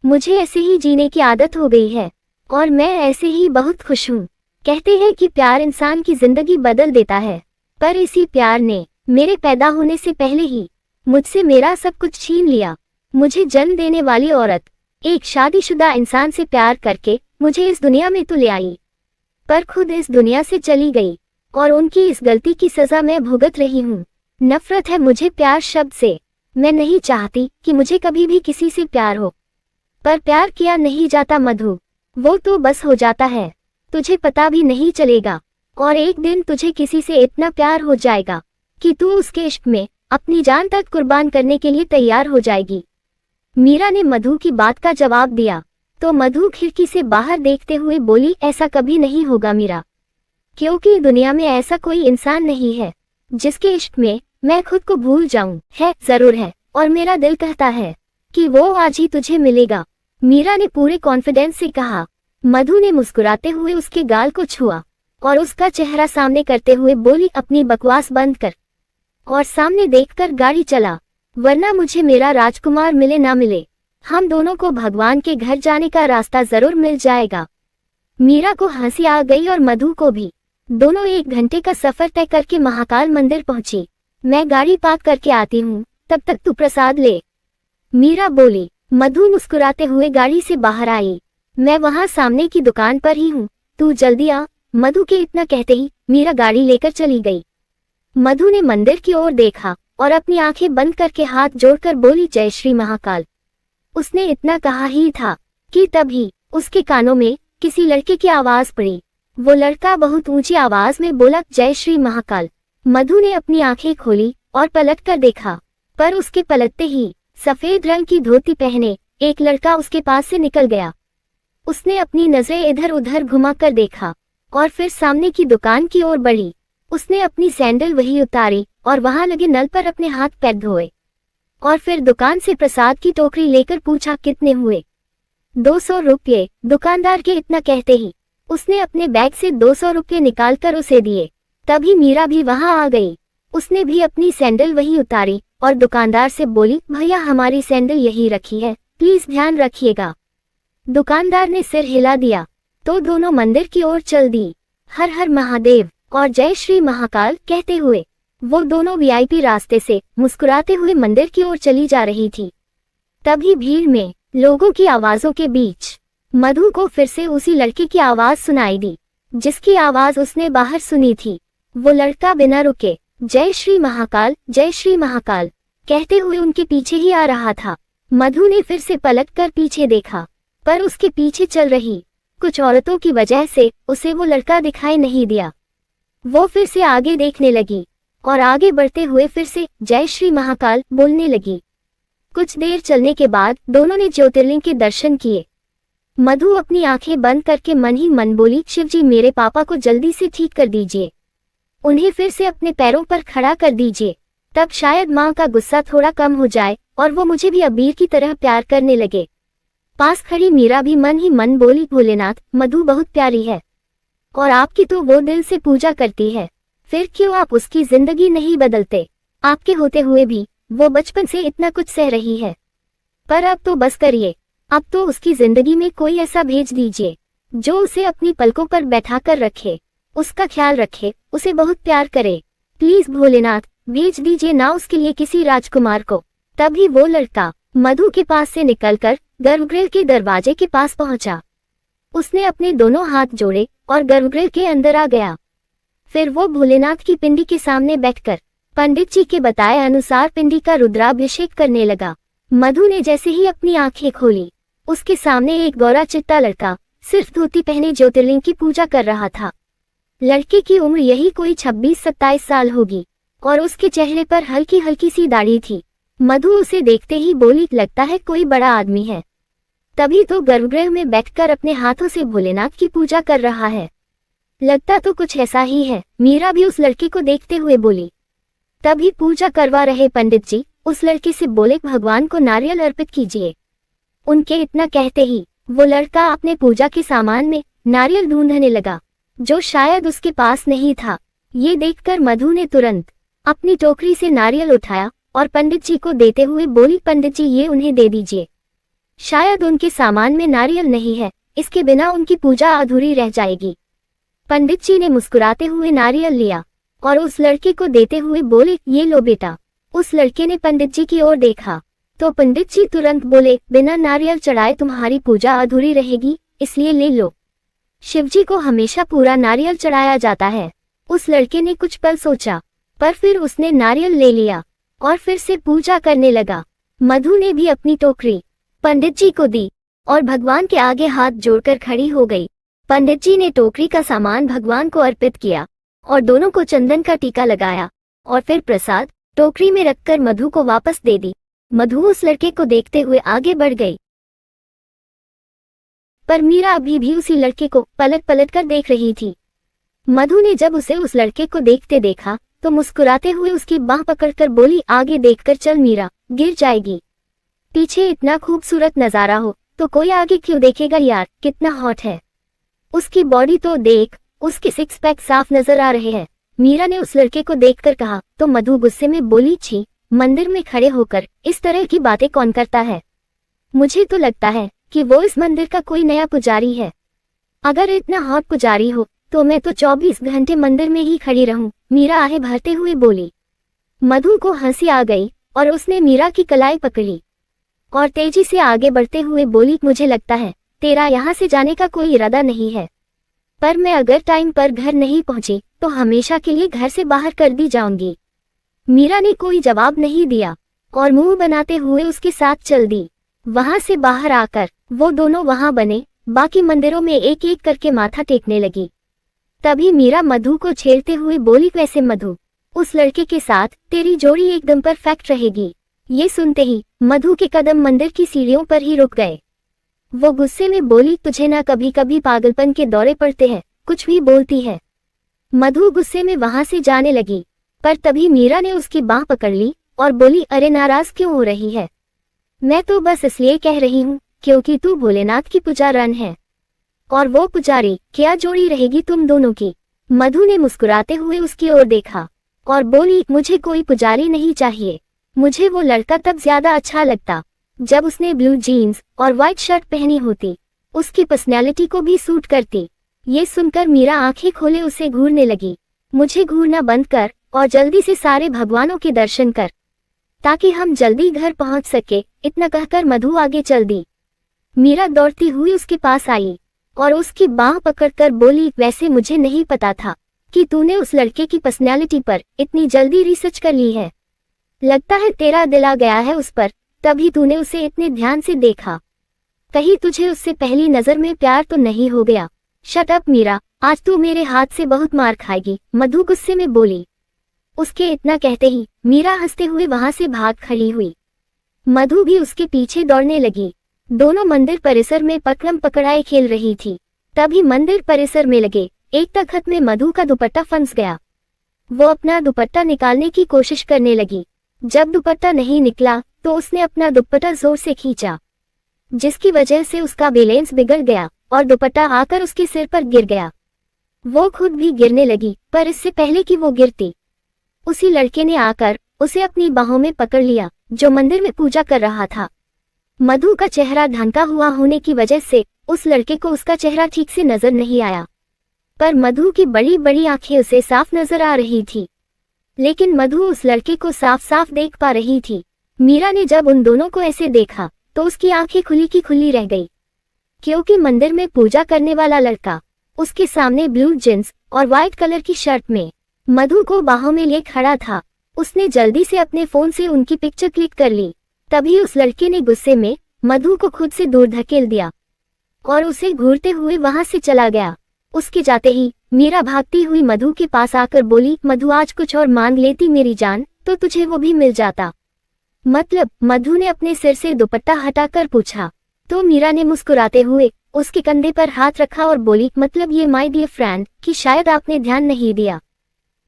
मुझे ऐसे ही जीने की आदत हो गई है और मैं ऐसे ही बहुत खुश हूँ। कहते हैं कि प्यार इंसान की जिंदगी बदल देता है, पर इसी प्यार ने मेरे पैदा होने से पहले ही मुझसे मेरा सब कुछ छीन लिया। मुझे जन्म देने वाली औरत एक शादीशुदा इंसान से प्यार करके मुझे इस दुनिया में तो ले आई, पर खुद इस दुनिया से चली गई और उनकी इस गलती की सजा मैं भुगत रही हूँ। नफरत है मुझे प्यार शब्द से। मैं नहीं चाहती कि मुझे कभी भी किसी से प्यार हो, पर प्यार किया नहीं जाता मधु, वो तो बस हो जाता है। तुझे पता भी नहीं चलेगा, और एक दिन तुझे किसी से इतना प्यार हो जाएगा कि तू उसके इश्क में अपनी जान तक कुर्बान करने के लिए तैयार हो जाएगी। मीरा ने मधु की बात का जवाब दिया तो मधु खिड़की से बाहर देखते हुए बोली, ऐसा कभी नहीं होगा मीरा, क्योंकि दुनिया में ऐसा कोई इंसान नहीं है जिसके इश्क में मैं खुद को भूल जाऊं। है, जरूर है, और मेरा दिल कहता है कि वो आज ही तुझे मिलेगा, मीरा ने पूरे कॉन्फिडेंस से कहा। मधु ने मुस्कुराते हुए उसके गाल को छुआ और उसका चेहरा सामने करते हुए बोली, अपनी बकवास बंद कर और सामने देखकर गाड़ी चला, वरना मुझे मेरा राजकुमार मिले ना मिले, हम दोनों को भगवान के घर जाने का रास्ता जरूर मिल जाएगा। मीरा को हंसी आ गई और मधु को भी। दोनों 1 घंटे का सफर तय करके महाकाल मंदिर पहुंची। मैं गाड़ी पार्क करके आती हूँ, तब तक तू प्रसाद ले, मीरा बोली। मधु मुस्कुराते हुए गाड़ी से बाहर आई। मैं वहाँ सामने की दुकान पर ही हूँ, तू जल्दी आ, मधु के इतना कहते ही मीरा गाड़ी लेकर चली गई। मधु ने मंदिर की ओर देखा और अपनी आंखें बंद करके हाथ जोड़कर बोली, जय श्री महाकाल। उसने इतना कहा ही था कि तभी उसके कानों में किसी लड़के की आवाज पड़ी। वो लड़का बहुत ऊंची आवाज में बोला, जय श्री महाकाल। मधु ने अपनी आंखें खोली और पलट कर देखा, पर उसके पलटते ही सफेद रंग की धोती पहने एक लड़का उसके पास से निकल गया। उसने अपनी नजरें इधर उधर घुमाकर देखा और फिर सामने की दुकान की ओर बढ़ी। उसने अपनी सैंडल वही उतारी और वहां लगे नल पर अपने हाथ पैर धोए और फिर दुकान से प्रसाद की टोकरी लेकर पूछा, कितने हुए? 200 रुपये। दुकानदार के इतना कहते ही उसने अपने बैग से 200 रुपये निकालकर उसे दिए। तभी मीरा भी वहां आ गई। उसने भी अपनी सैंडल वही उतारी और दुकानदार से बोली, भैया हमारी सैंडल यही रखी है, प्लीज ध्यान रखिएगा। दुकानदार ने सिर हिला दिया तो दोनों मंदिर की ओर चल दी। हर हर महादेव और जय श्री महाकाल कहते हुए वो दोनों वीआईपी रास्ते से मुस्कुराते हुए मंदिर की ओर चली जा रही थी। तभी भीड़ में लोगों की आवाजों के बीच मधु को फिर से उसी लड़के की आवाज सुनाई दी जिसकी आवाज उसने बाहर सुनी थी। वो लड़का बिना रुके जय श्री महाकाल कहते हुए उनके पीछे ही आ रहा था। मधु ने फिर से पलटकर पीछे देखा, पर उसके पीछे चल रही कुछ औरतों की वजह से उसे वो लड़का दिखाई नहीं दिया। वो फिर से आगे देखने लगी और आगे बढ़ते हुए फिर से जय श्री महाकाल बोलने लगी। कुछ देर चलने के बाद दोनों ने ज्योतिर्लिंग के दर्शन किए। मधु अपनी आंखें बंद करके मन ही मन बोली, शिवजी मेरे पापा को जल्दी से ठीक कर दीजिए, उन्हें फिर से अपने पैरों पर खड़ा कर दीजिए, तब शायद माँ का गुस्सा थोड़ा कम हो जाए और वो मुझे भी अबीर की तरह प्यार करने लगे। पास खड़ी मीरा भी मन ही मन बोली, भोलेनाथ मधु बहुत प्यारी है और आपकी तो वो दिल से पूजा करती है, फिर क्यों आप उसकी जिंदगी नहीं बदलते? आपके होते हुए भी वो बचपन से इतना कुछ सह रही है, पर अब तो बस करिए, अब तो उसकी जिंदगी में कोई ऐसा भेज दीजिए जो उसे अपनी पलकों पर बैठा कर रखे, उसका ख्याल रखे, उसे बहुत प्यार करे। प्लीज भोलेनाथ भेज दीजिए ना उसके लिए किसी राजकुमार को। तभी वो लड़का मधु के पास से निकलकर गर्भगृह के दरवाजे के पास पहुंचा। उसने अपने दोनों हाथ जोड़े और गर्भगृह के अंदर आ गया। फिर वो भोलेनाथ की पिंडी के सामने बैठकर पंडित जी के बताए अनुसार पिंडी का रुद्राभिषेक करने लगा। मधु ने जैसे ही अपनी आंखें खोली, उसके सामने एक गोरा चिट्टा लड़का सिर्फ धोती पहने ज्योतिर्लिंग की पूजा कर रहा था। लड़के की उम्र यही कोई 26-27 साल होगी और उसके चेहरे पर हल्की हल्की सी दाढ़ी थी। मधु उसे देखते ही बोली, लगता है कोई बड़ा आदमी है, तभी तो गर्भगृह में बैठकर अपने हाथों से भोलेनाथ की पूजा कर रहा है, लगता तो कुछ ऐसा ही है। मीरा भी उस लड़के को देखते हुए बोली। तभी पूजा करवा रहे पंडित जी उस लड़के से बोले, भगवान को नारियल अर्पित कीजिए। उनके इतना कहते ही वो लड़का अपने पूजा के सामान में नारियल ढूंढने लगा जो शायद उसके पास नहीं था। ये देखकर मधु ने तुरंत अपनी टोकरी से नारियल उठाया और पंडित जी को देते हुए बोली, पंडित जी ये उन्हें दे दीजिए, शायद उनके सामान में नारियल नहीं है, इसके बिना उनकी पूजा अधूरी रह जाएगी। पंडित जी ने मुस्कुराते हुए नारियल लिया और उस लड़के को देते हुए बोले, ये लो बेटा। उस लड़के ने पंडित जी की ओर देखा तो पंडित जी तुरंत बोले, बिना नारियल चढ़ाए तुम्हारी पूजा अधूरी रहेगी, इसलिए ले लो। शिवजी को हमेशा पूरा नारियल चढ़ाया जाता है। उस लड़के ने कुछ पल सोचा, पर फिर उसने नारियल ले लिया और फिर से पूजा करने लगा। मधु ने भी अपनी टोकरी पंडित जी को दी और भगवान के आगे हाथ जोड़कर खड़ी हो गई। पंडित जी ने टोकरी का सामान भगवान को अर्पित किया और दोनों को चंदन का टीका लगाया और फिर प्रसाद टोकरी में रखकर मधु को वापस दे दी। मधु उस लड़के को देखते हुए आगे बढ़ गई, पर मीरा अभी भी उसी लड़के को पलट पलट कर देख रही थी। मधु ने जब उसे उस लड़के को देखते देखा तो मुस्कुराते हुए उसकी बाह पकड़कर बोली, आगे देखकर चल मीरा, गिर जाएगी। पीछे इतना खूबसूरत नजारा हो तो कोई आगे क्यों देखेगा यार, कितना हॉट है। उसकी बॉडी तो देख, उसके सिक्स पैक साफ नजर आ रहे हैं। मीरा ने उस लड़के को देखकर कहा तो मधु गुस्से में बोली, छी, मंदिर में खड़े होकर इस तरह की बातें कौन करता है। मुझे तो लगता है कि वो इस मंदिर का कोई नया पुजारी है। अगर इतना हॉट पुजारी हो तो मैं तो 24 घंटे मंदिर में ही खड़ी रहूं। मीरा आहे भरते हुए बोली। मधु को हंसी आ गई और उसने मीरा की कलाई पकड़ी और तेजी से आगे बढ़ते हुए बोली, मुझे लगता है तेरा यहाँ से जाने का कोई इरादा नहीं है, पर मैं अगर टाइम पर घर नहीं पहुंची तो हमेशा के लिए घर से बाहर कर दी जाऊंगी। मीरा ने कोई जवाब नहीं दिया और मुंह बनाते हुए उसके साथ चल दी। वहां से बाहर आकर वो दोनों वहां बने बाकी मंदिरों में एक एक करके माथा टेकने लगी। तभी मीरा मधु को छेड़ते हुए बोली, वैसे मधु, उस लड़के के साथ तेरी जोड़ी एकदम परफेक्ट रहेगी। ये सुनते ही मधु के कदम मंदिर की सीढ़ियों पर ही रुक गए। वो गुस्से में बोली, तुझे ना कभी कभी पागलपन के दौरे पड़ते हैं, कुछ भी बोलती है। मधु गुस्से में वहां से जाने लगी, पर तभी मीरा ने उसकी बाह पकड़ ली और बोली, अरे नाराज क्यों हो रही है? मैं तो बस इसलिए कह रही हूँ क्योंकि तू भोलेनाथ की पुजारन है और वो पुजारी, क्या जोड़ी रहेगी तुम दोनों की। मधु ने मुस्कुराते हुए उसकी ओर देखा और बोली, मुझे कोई पुजारी नहीं चाहिए। मुझे वो लड़का तब ज्यादा अच्छा लगता जब उसने ब्लू जीन्स और व्हाइट शर्ट पहनी होती, उसकी पर्सनैलिटी को भी सूट करती। ये सुनकर मीरा आंखें खोले उसे घूरने लगी। मुझे घूरना बंद कर और जल्दी से सारे भगवानों के दर्शन कर ताकि हम जल्दी घर पहुंच सके। इतना कहकर मधु आगे चल दी। मीरा दौड़ती हुई उसके पास आई और उसकी बाह पकड़कर बोली, वैसे मुझे नहीं पता था कि तूने उस लड़के की पर्सनैलिटी पर इतनी जल्दी रिसर्च कर ली है। लगता है तेरा दिल आ गया है उस पर, तभी तूने उसे इतने ध्यान से देखा। कहीं तुझे उससे पहली नजर में प्यार तो नहीं हो गया? शट अप मीरा, आज तू मेरे हाथ से बहुत मार खाएगी, मधु गुस्से में बोली। उसके इतना कहते ही मीरा हंसते हुए वहां से भाग खड़ी हुई। मधु भी उसके पीछे दौड़ने लगी। दोनों मंदिर परिसर में पकड़म पकड़ाई खेल रही थी। तभी मंदिर परिसर में लगे एक तख्त में मधु का दुपट्टा फंस गया। वो अपना दुपट्टा निकालने की कोशिश करने लगी। जब दुपट्टा नहीं निकला तो उसने अपना दुपट्टा जोर से खींचा, जिसकी वजह से उसका बैलेंस बिगड़ गया और दुपट्टा आकर उसके सिर पर गिर गया। वो खुद भी गिरने लगी, पर इससे पहले कि वो गिरती, उसी लड़के ने आकर उसे अपनी बाहों में पकड़ लिया जो मंदिर में पूजा कर रहा था। मधु का चेहरा ढंका हुआ होने की वजह से उस लड़के को उसका चेहरा ठीक से नजर नहीं आया, पर मधु की बड़ी बड़ी आंखें उसे साफ नजर आ रही थी। लेकिन मधु उस लड़के को साफ साफ देख पा रही थी। मीरा ने जब उन दोनों को ऐसे देखा तो उसकी आंखें खुली की खुली रह गई, क्योंकि मंदिर में पूजा करने वाला लड़का उसके सामने ब्लू जींस और व्हाइट कलर की शर्ट में मधु को बाहों में लिए खड़ा था। उसने जल्दी से अपने फोन से उनकी पिक्चर क्लिक कर ली। तभी उस लड़के ने गुस्से में मधु को खुद से दूर धकेल दिया और उसे घूरते हुए वहां से चला गया। उसके जाते ही मीरा भागती हुई मधु के पास आकर बोली, मधु आज कुछ और मांग लेती मेरी जान तो तुझे वो भी मिल जाता। मतलब? मधु ने अपने सिर से दुपट्टा हटाकर पूछा। तो मीरा ने मुस्कुराते हुए उसके कंधे पर हाथ रखा और बोली, मतलब ये माय डियर फ्रेंड कि शायद आपने ध्यान नहीं दिया,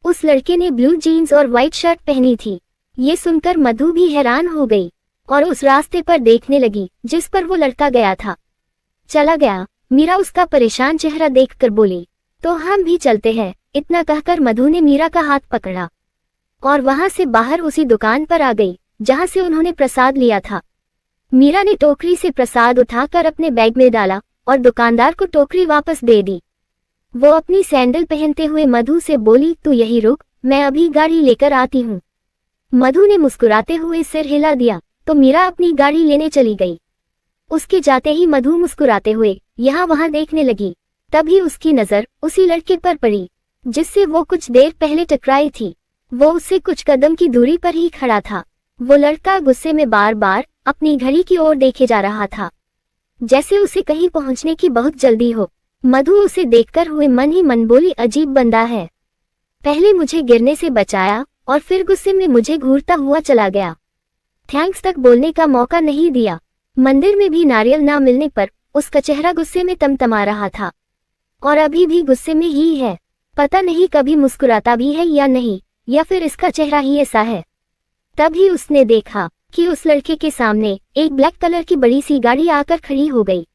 उस लड़के ने ब्लू जीन्स और व्हाइट शर्ट पहनी थी। ये सुनकर मधु भी हैरान हो गई और उस रास्ते पर देखने लगी जिस पर वो लड़का गया था। चला गया? मीरा उसका परेशान चेहरा देखकर बोली, तो हम भी चलते हैं। इतना कहकर मधु ने मीरा का हाथ पकड़ा और वहां से बाहर उसी दुकान पर आ गई जहां से उन्होंने प्रसाद लिया था। मीरा ने टोकरी से प्रसाद उठाकर अपने बैग में डाला और दुकानदार को टोकरी वापस दे दी। वो अपनी सैंडल पहनते हुए मधु से बोली, तू यहीं रुक, मैं अभी गाड़ी लेकर आती हूँ। मधु ने मुस्कुराते हुए सिर हिला दिया तो मीरा अपनी गाड़ी लेने चली गई। उसके जाते ही मधु मुस्कुराते हुए यहाँ वहां देखने लगी। तभी उसकी नजर उसी लड़के पर पड़ी जिससे वो कुछ देर पहले टकराई थी। वो उससे कुछ कदम की दूरी पर ही खड़ा था। वो लड़का गुस्से में बार बार अपनी घड़ी की ओर देखे जा रहा था, जैसे उसे कहीं पहुंचने की बहुत जल्दी हो। मधु उसे देखकर हुए मन ही मन बोली, अजीब बंदा है, पहले मुझे गिरने से बचाया और फिर गुस्से में मुझे घूरता हुआ चला गया, थैंक्स तक बोलने का मौका नहीं दिया। मंदिर में भी नारियल ना मिलने पर उसका चेहरा गुस्से में तमतमा रहा था और अभी भी गुस्से में ही है। पता नहीं कभी मुस्कुराता भी है या नहीं, या फिर इसका चेहरा ही ऐसा है। तभी उसने देखा कि उस लड़के के सामने एक ब्लैक कलर की बड़ी सी गाड़ी आकर खड़ी हो गई।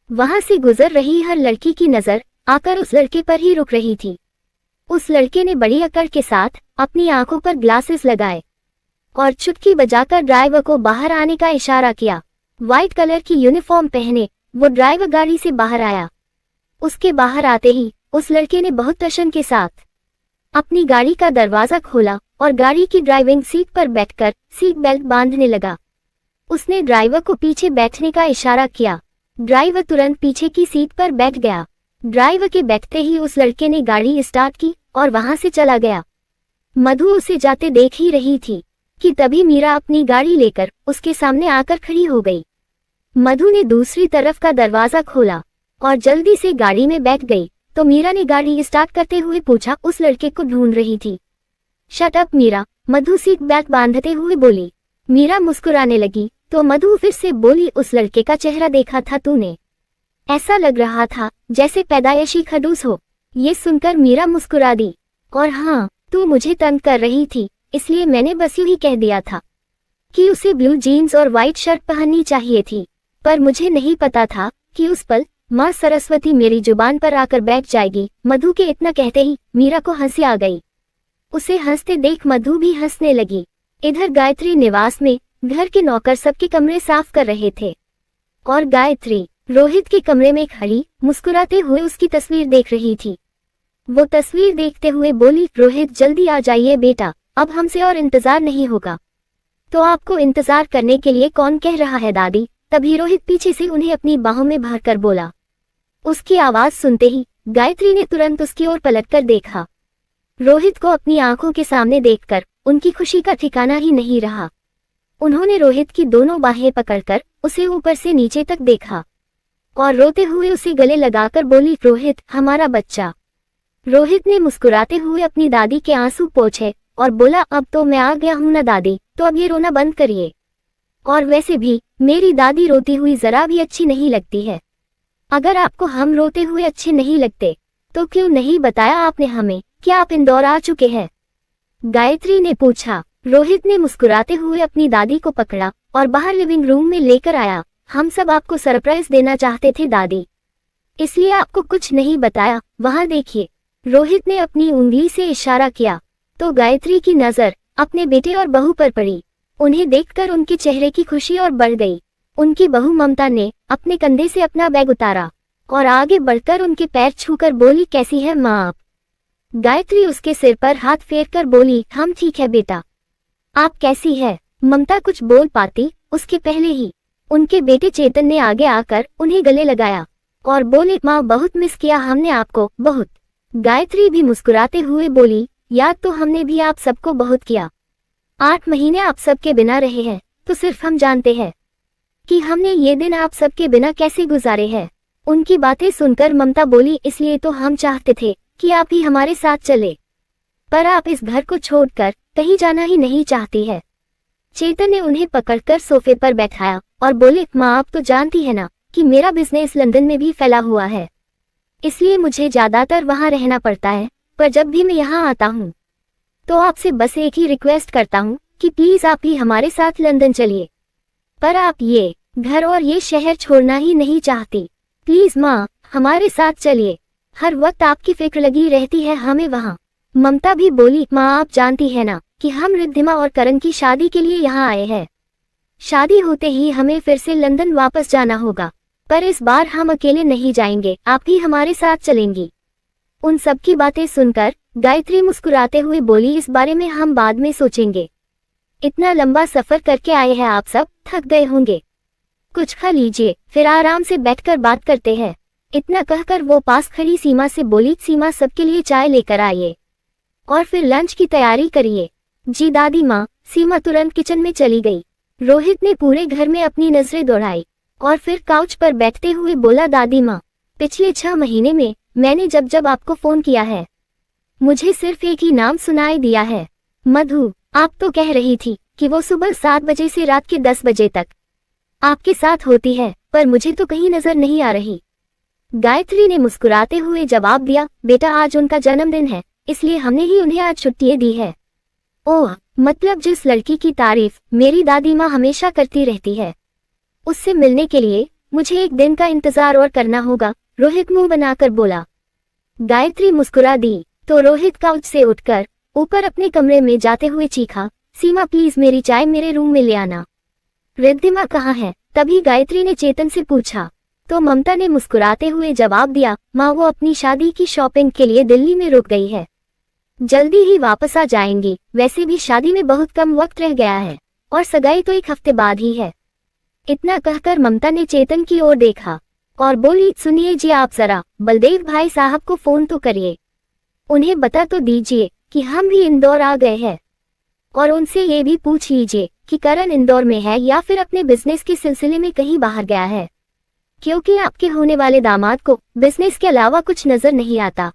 वहां से गुजर रही हर लड़की की नजर आकर उस लड़के पर ही रुक रही थी। उस लड़के ने बड़ी अकड़ के साथ अपनी आंखों पर ग्लासेस लगाए और चुटकी बजाकर ड्राइवर को बाहर आने का इशारा किया। व्हाइट कलर की यूनिफॉर्म पहने वो ड्राइवर गाड़ी से बाहर आया। उसके बाहर आते ही उस लड़के ने बहुत टशन के साथ अपनी गाड़ी का दरवाजा खोला और गाड़ी की ड्राइविंग सीट पर बैठकर सीट बेल्ट बांधने लगा। उसने ड्राइवर को पीछे बैठने का इशारा किया। ड्राइवर तुरंत पीछे की सीट पर बैठ गया। ड्राइवर के बैठते ही उस लड़के ने गाड़ी स्टार्ट की और वहां से चला गया। मधु उसे जाते देख ही रही थी कि तभी मीरा अपनी गाड़ी लेकर उसके सामने आकर खड़ी हो गई। मधु ने दूसरी तरफ का दरवाजा खोला और जल्दी से गाड़ी में बैठ गई तो मीरा ने गाड़ी स्टार्ट करते हुए पूछा, उस लड़के को ढूंढ रही थी। शट अप मीरा, मधु सीट बेल्ट बांधते हुए बोली। मीरा मुस्कुराने लगी तो मधु फिर से बोली, उस लड़के का चेहरा देखा था तूने? ऐसा लग रहा था जैसे पैदाइशी खड़ूस हो। ये सुनकर मीरा मुस्कुरा दी। और हाँ, तू मुझे तंग कर रही थी इसलिए मैंने बस यूं ही कह दिया था कि उसे ब्लू जीन्स और व्हाइट शर्ट पहननी चाहिए थी, पर मुझे नहीं पता था कि उस पल माँ सरस्वती मेरी जुबान पर आकर बैठ जाएगी। मधु के इतना कहते ही मीरा को हंसी आ गई। उसे हंसते देख मधु भी हंसने लगी। इधर गायत्री निवास में घर के नौकर सबके कमरे साफ कर रहे थे और गायत्री रोहित के कमरे में खड़ी मुस्कुराते हुए उसकी तस्वीर देख रही थी। वो तस्वीर देखते हुए बोली, रोहित जल्दी आ जाइए बेटा, अब हमसे और इंतजार नहीं होगा। तो आपको इंतजार करने के लिए कौन कह रहा है दादी? तभी रोहित पीछे से उन्हें अपनी बाहों में भरकर बोला। उसकी आवाज सुनते ही गायत्री ने तुरंत उसकी ओर पलटकर देखा। रोहित को अपनी आंखों के सामने देखकर उनकी खुशी का ठिकाना ही नहीं रहा। उन्होंने रोहित की दोनों बाहें पकड़कर उसे ऊपर से नीचे तक देखा और रोते हुए उसे गले लगाकर बोली, रोहित हमारा बच्चा। रोहित ने मुस्कुराते हुए अपनी दादी के आंसू पोंछे और बोला, अब तो मैं आ गया हूं ना दादी, तो अब ये रोना बंद करिए। और वैसे भी मेरी दादी रोती हुई जरा भी अच्छी नहीं लगती है। अगर आपको हम रोते हुए अच्छे नहीं लगते तो क्यों नहीं बताया आपने हमें कि आप इंदौर आ चुके हैं? गायत्री ने पूछा। रोहित ने मुस्कुराते हुए अपनी दादी को पकड़ा और बाहर लिविंग रूम में लेकर आया। हम सब आपको सरप्राइज देना चाहते थे दादी, इसलिए आपको कुछ नहीं बताया। वहां देखिए। रोहित ने अपनी उंगली से इशारा किया तो गायत्री की नजर अपने बेटे और बहू पर पड़ी। उन्हें देखकर उनके चेहरे की खुशी और बढ़ गई। उनकी बहू ममता ने अपने कंधे से अपना बैग उतारा और आगे बढ़कर उनके पैर छूकर बोली, कैसी है माँ आप? गायत्री उसके सिर पर हाथ फेरकर बोली, हम ठीक है बेटा, आप कैसी है? ममता कुछ बोल पाती उसके पहले ही उनके बेटे चेतन ने आगे आकर उन्हें गले लगाया और बोले, माँ बहुत मिस किया हमने आपको, बहुत। गायत्री भी मुस्कुराते हुए बोली, याद तो हमने भी आप सबको बहुत किया। 8 महीने आप सबके बिना रहे हैं तो सिर्फ हम जानते हैं कि हमने ये दिन आप सबके बिना कैसे गुजारे हैं। उनकी बातें सुनकर ममता बोली, इसलिए तो हम चाहते थे कि आप ही हमारे साथ चले, पर आप इस घर को छोड़कर कहीं जाना ही नहीं चाहती है। चेतन ने उन्हें पकड़कर सोफे पर बैठाया और बोले, माँ आप तो जानती है ना कि मेरा बिजनेस लंदन में भी फैला हुआ है, इसलिए मुझे ज्यादातर वहां रहना पड़ता है, पर जब भी मैं यहाँ आता हूँ तो आपसे बस एक ही रिक्वेस्ट करता हूँ कि प्लीज आप ही हमारे साथ लंदन चलिए। पर आप ये घर और ये शहर छोड़ना ही नहीं चाहती। प्लीज माँ हमारे साथ चलिए, हर वक्त आपकी फिक्र लगी रहती है हमें वहाँ। ममता भी बोली, माँ आप जानती है ना कि हम रिद्धिमा और करण की शादी के लिए यहाँ आए हैं। शादी होते ही हमें फिर से लंदन वापस जाना होगा, पर इस बार हम अकेले नहीं जाएंगे, आप ही हमारे साथ चलेंगी। उन सब की बातें सुनकर गायत्री मुस्कुराते हुए बोली, इस बारे में हम बाद में सोचेंगे। इतना लंबा सफर करके आए हैं आप सब, थक गए होंगे, कुछ खा लीजिए फिर आराम से बैठकर बात करते हैं। इतना कहकर वो पास खड़ी सीमा से बोली, सीमा सबके लिए चाय लेकर आइए और फिर लंच की तैयारी करिए। जी दादी माँ। सीमा तुरंत किचन में चली गई। रोहित ने पूरे घर में अपनी नजरें दौड़ाई और फिर काउच पर बैठते हुए बोला, दादी माँ पिछले 6 महीने में मैंने जब जब आपको फोन किया है, मुझे सिर्फ एक ही नाम सुनाई दिया है, मधु। आप तो कह रही थी कि वो सुबह 7 बजे से रात के 10 बजे तक आपके साथ होती है, पर मुझे तो कहीं नजर नहीं आ रही। गायत्री ने मुस्कुराते हुए जवाब दिया, बेटा आज उनका जन्मदिन है, इसलिए हमने ही उन्हें आज छुट्टी दी है। ओह, मतलब जिस लड़की की तारीफ मेरी दादी माँ हमेशा करती रहती है, उससे मिलने के लिए मुझे एक दिन का इंतजार और करना होगा, रोहित मुंह बनाकर बोला। गायत्री मुस्कुरा दी तो रोहित काउच से उठकर ऊपर अपने कमरे में जाते हुए चीखा, सीमा प्लीज मेरी चाय मेरे रूम में ले आना। रिद्धिमा कहाँ है? तभी गायत्री ने चेतन से पूछा तो ममता ने मुस्कुराते हुए जवाब दिया, माँ वो अपनी शादी की शॉपिंग के लिए दिल्ली में रुक गई है, जल्दी ही वापस आ जाएंगी। वैसे भी शादी में बहुत कम वक्त रह गया है और सगाई तो 1 हफ्ते बाद ही है। इतना कहकर ममता ने चेतन की ओर देखा और बोली, सुनिए जी आप जरा बलदेव भाई साहब को फोन तो करिए, उन्हें बता तो दीजिए कि हम भी इंदौर आ गए हैं, और उनसे ये भी पूछ लीजिए कि करण इंदौर में है या फिर अपने बिजनेस के सिलसिले में कहीं बाहर गया है, क्योंकि आपके होने वाले दामाद को बिजनेस के अलावा कुछ नजर नहीं आता।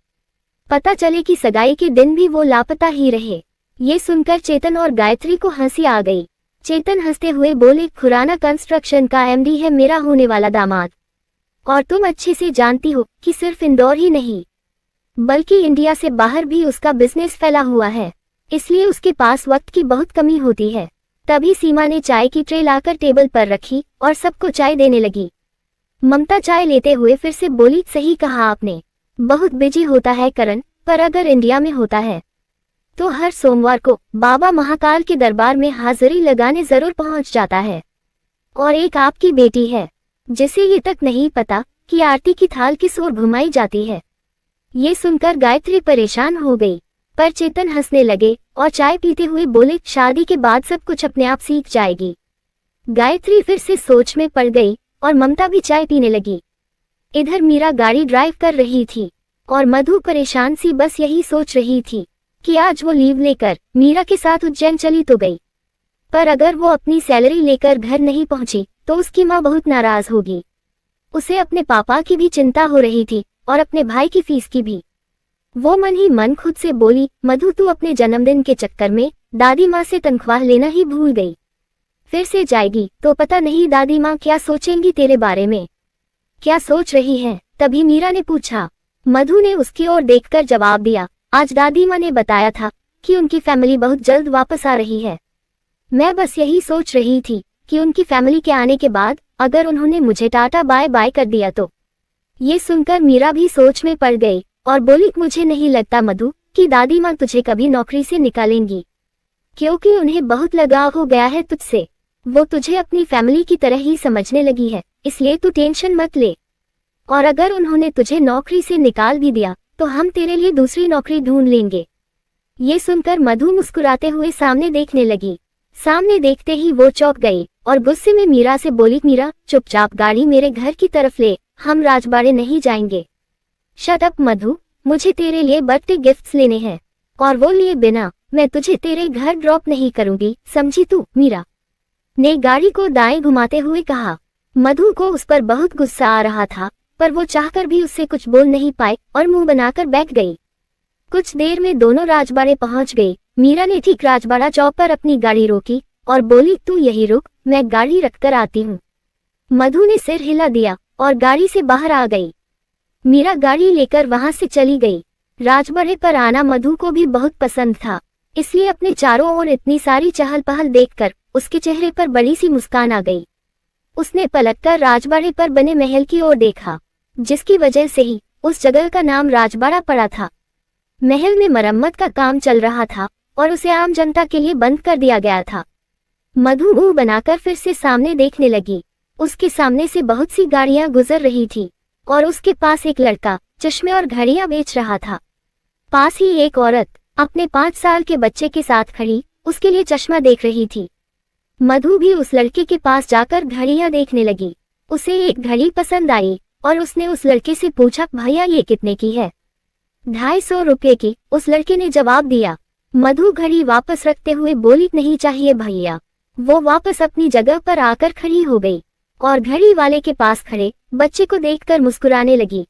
पता चले कि सगाई के दिन भी वो लापता ही रहे। ये सुनकर चेतन और गायत्री को हंसी आ गई। चेतन हंसते हुए बोले, खुराना कंस्ट्रक्शन का एमडी है मेरा होने वाला दामाद, और तुम अच्छे से जानती हो कि सिर्फ इंदौर ही नहीं बल्कि इंडिया से बाहर भी उसका बिजनेस फैला हुआ है, इसलिए उसके पास वक्त की बहुत कमी होती है। तभी सीमा ने चाय की ट्रे लाकर टेबल पर रखी और सबको चाय देने लगी। ममता चाय लेते हुए फिर से बोली, सही कहा आपने, बहुत बिजी होता है करण, पर अगर इंडिया में होता है तो हर सोमवार को बाबा महाकाल के दरबार में हाजिरी लगाने जरूर पहुंच जाता है। और एक आपकी बेटी है जिसे ये तक नहीं पता कि आरती की थाल किस ओर घुमाई जाती है। ये सुनकर गायत्री परेशान हो गई, पर चेतन हंसने लगे और चाय पीते हुए बोले, शादी के बाद सब कुछ अपने आप सीख जाएगी। गायत्री फिर से सोच में पड़ गई और ममता भी चाय पीने लगी। इधर मीरा गाड़ी ड्राइव कर रही थी और मधु परेशान सी बस यही सोच रही थी कि आज वो लीव लेकर मीरा के साथ उज्जैन चली तो गई, पर अगर वो अपनी सैलरी लेकर घर नहीं पहुंची तो उसकी माँ बहुत नाराज होगी। उसे अपने पापा की भी चिंता हो रही थी और अपने भाई की फीस की भी। वो मन ही मन खुद से बोली, मधु तू अपने जन्मदिन के चक्कर में दादी माँ से तनख्वाह लेना ही भूल गई, फिर से जाएगी तो पता नहीं दादी माँ क्या सोचेंगी तेरे बारे में। क्या सोच रही है? तभी मीरा ने पूछा। मधु ने उसकी ओर देखकर जवाब दिया, आज दादी माँ ने बताया था कि उनकी फैमिली बहुत जल्द वापस आ रही है। मैं बस यही सोच रही थी कि उनकी फैमिली के आने के बाद अगर उन्होंने मुझे टाटा बाय बाय कर दिया तो। ये सुनकर मीरा भी सोच में पड़ गई और बोली, मुझे नहीं लगता मधु कि दादी माँ तुझे कभी नौकरी से निकालेंगी, क्योंकि उन्हें बहुत लगाव हो गया है तुझसे। वो तुझे अपनी फैमिली की तरह ही समझने लगी है, इसलिए तू टेंशन मत ले। और अगर उन्होंने तुझे नौकरी से निकाल भी दिया तो हम तेरे लिए दूसरी नौकरी ढूंढ लेंगे। ये सुनकर मधु मुस्कुराते हुए सामने देखने लगी। सामने देखते ही वो चौंक गई और गुस्से में मीरा से बोली, मीरा चुपचाप गाड़ी मेरे घर की तरफ ले, हम राजबाड़े नहीं जाएंगे। शट अप मधु, मुझे तेरे लिए बर्थडे गिफ्ट्स लेने हैं और वो लिए बिना मैं तुझे तेरे घर ड्रॉप नहीं करूंगी, समझी तू? मीरा ने गाड़ी को दाएं घुमाते हुए कहा। मधु को उस पर बहुत गुस्सा आ रहा था, पर वो चाहकर भी उससे कुछ बोल नहीं पाए और मुंह बनाकर बैठ गई। कुछ देर में दोनों राजबाड़े पहुंच गए। मीरा ने ठीक राजबाड़ा चौक पर अपनी गाड़ी रोकी और बोली, तू यही रुक, मैं गाड़ी रखकर आती हूँ। मधु ने सिर हिला दिया और गाड़ी से बाहर आ गई। मीरा गाड़ी लेकर वहां से चली गई। राजबाड़े पर आना मधु को भी बहुत पसंद था, इसलिए अपने चारों ओर इतनी सारी चहल पहल देखकर उसके चेहरे पर बड़ी सी मुस्कान आ गई। उसने पलटकर राजबाड़े पर बने महल की ओर देखा, जिसकी वजह से ही उस जगह का नाम राजबाड़ा पड़ा था। महल में मरम्मत का काम चल रहा था और उसे आम जनता के लिए बंद कर दिया गया था। मधु मुंह बनाकर फिर से सामने देखने लगी। उसके सामने से बहुत सी गाड़ियां गुजर रही थी और उसके पास एक लड़का चश्मे और घड़ियां बेच रहा था। पास ही एक औरत अपने 5 साल के बच्चे के साथ खड़ी उसके लिए चश्मा देख रही थी। मधु भी उस लड़के के पास जाकर घड़ियां देखने लगी। उसे एक घड़ी पसंद आई और उसने उस लड़के से पूछा, भैया ये कितने की है? 250 रुपये की, उस लड़के ने जवाब दिया। मधु घड़ी वापस रखते हुए बोली, नहीं चाहिए भैया। वो वापस अपनी जगह पर आकर खड़ी हो गई और घड़ी वाले के पास खड़े बच्चे को देखकर मुस्कुराने लगी।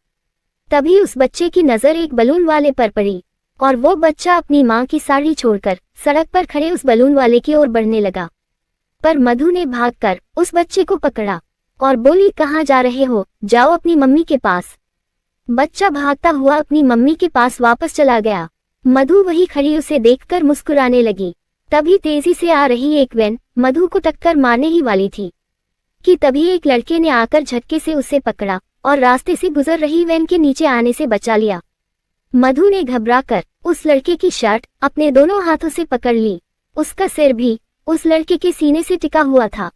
तभी उस बच्चे की नजर एक बलून वाले पर पड़ी और वो बच्चा अपनी माँ की साड़ी छोड़कर सड़क पर खड़े उस बलून वाले की ओर बढ़ने लगा। पर मधु ने भागकर उस बच्चे को पकड़ा और बोली, कहाँ जा रहे हो? जाओ अपनी मम्मी के पास। बच्चा भागता हुआ अपनी मम्मी के पास वापस चला गया। मधु वही खड़ी उसे देखकर मुस्कुराने लगी। तभी तेजी से आ रही एक वैन मधु को टक्कर मारने ही वाली थी कि तभी एक लड़के ने आकर झटके से उसे पकड़ा और रास्ते से गुजर रही वैन के नीचे आने से बचा लिया। मधु ने घबराकर उस लड़के की शर्ट अपने दोनों हाथों से पकड़ ली। उसका सिर भी उस लड़के के सीने से टिका हुआ था,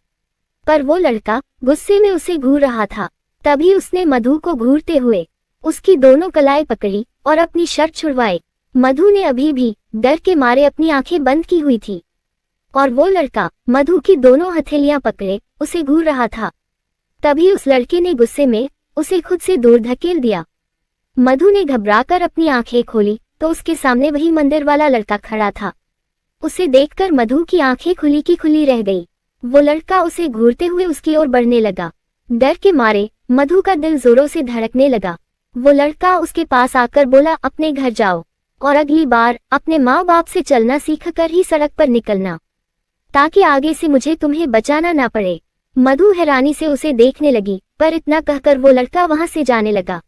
पर वो लड़का गुस्से में उसे घूर रहा था। तभी उसने मधु को घूरते हुए उसकी दोनों कलाई पकड़ी और अपनी शर्ट छुड़वाई। मधु ने अभी भी डर के मारे अपनी आंखें बंद की हुई थी और वो लड़का मधु की दोनों हथेलियां पकड़े उसे घूर रहा था। तभी उस लड़के ने गुस्से में उसे खुद से दूर धकेल दिया। मधु ने घबराकर अपनी आंखें खोली तो उसके सामने वही मंदिर वाला लड़का खड़ा था। उसे देखकर मधु की आंखें खुली की खुली रह गई। वो लड़का उसे घूरते हुए उसकी ओर बढ़ने लगा। डर के मारे मधु का दिल जोरों से धड़कने लगा। वो लड़का उसके पास आकर बोला, अपने घर जाओ और अगली बार अपने माँ बाप से चलना सीख कर ही सड़क पर निकलना, ताकि आगे से मुझे तुम्हें बचाना ना पड़े। मधु हैरानी से उसे देखने लगी, पर इतना कहकर वो लड़का वहां से जाने लगा।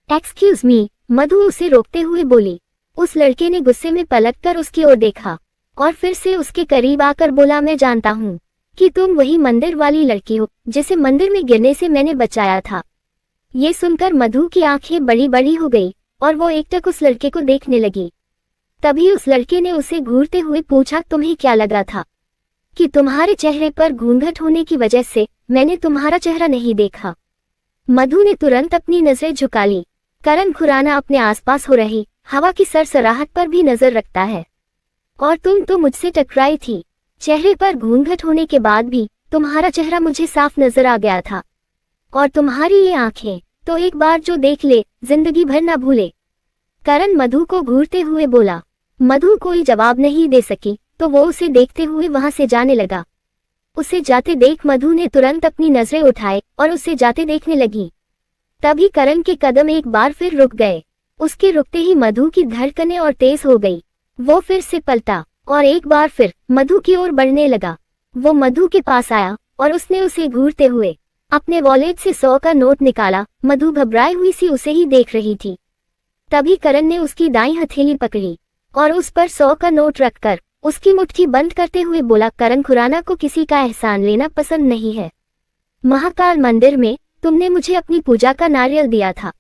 एक्सक्यूज मी, मधु उसे रोकते हुए बोली। उस लड़के ने गुस्से में पलटकर उसकी ओर देखा और फिर से उसके करीब आकर बोला, मैं जानता हूँ कि तुम वही मंदिर वाली लड़की हो जिसे मंदिर में गिरने से मैंने बचाया था। ये सुनकर मधु की आंखें बड़ी बड़ी हो गई और वो एकटक उस लड़के को देखने लगी। तभी उस लड़के ने उसे घूरते हुए पूछा, तुम्हें क्या लगा था कि तुम्हारे चेहरे पर घूंघट होने की वजह से मैंने तुम्हारा चेहरा नहीं देखा? मधु ने तुरंत अपनी नजरें झुका ली। करण खुराना अपने आसपास हो रही हवा की सरसराहट पर भी नजर रखता है और तुम तो मुझसे टकराई थी। चेहरे पर घूंघट होने के बाद भी तुम्हारा चेहरा मुझे साफ नजर आ गया था और तुम्हारी ये आंखें तो एक बार जो देख ले जिंदगी भर ना भूले। करण मधु को घूरते हुए बोला। मधु कोई जवाब नहीं दे सकी तो वो उसे देखते हुए वहां से जाने लगा। उसे जाते देख मधु ने तुरंत अपनी नजरें उठाए और उसे जाते देखने लगी। तभी करण के कदम एक बार फिर रुक गए। उसके रुकते ही मधु की धड़कनें और तेज हो गई। वो फिर से पलटा और एक बार फिर मधु की ओर बढ़ने लगा। वो मधु के पास आया और उसने उसे घूरते हुए अपने वॉलेट से 100 का नोट निकाला। मधु घबराई हुई सी उसे ही देख रही थी। तभी करण ने उसकी दाईं हथेली पकड़ी और उस पर 100 का नोट रखकर उसकी मुट्ठी बंद करते हुए बोला, करण खुराना को किसी का एहसान लेना पसंद नहीं है। महाकाल मंदिर में तुमने मुझे अपनी पूजा का नारियल दिया था,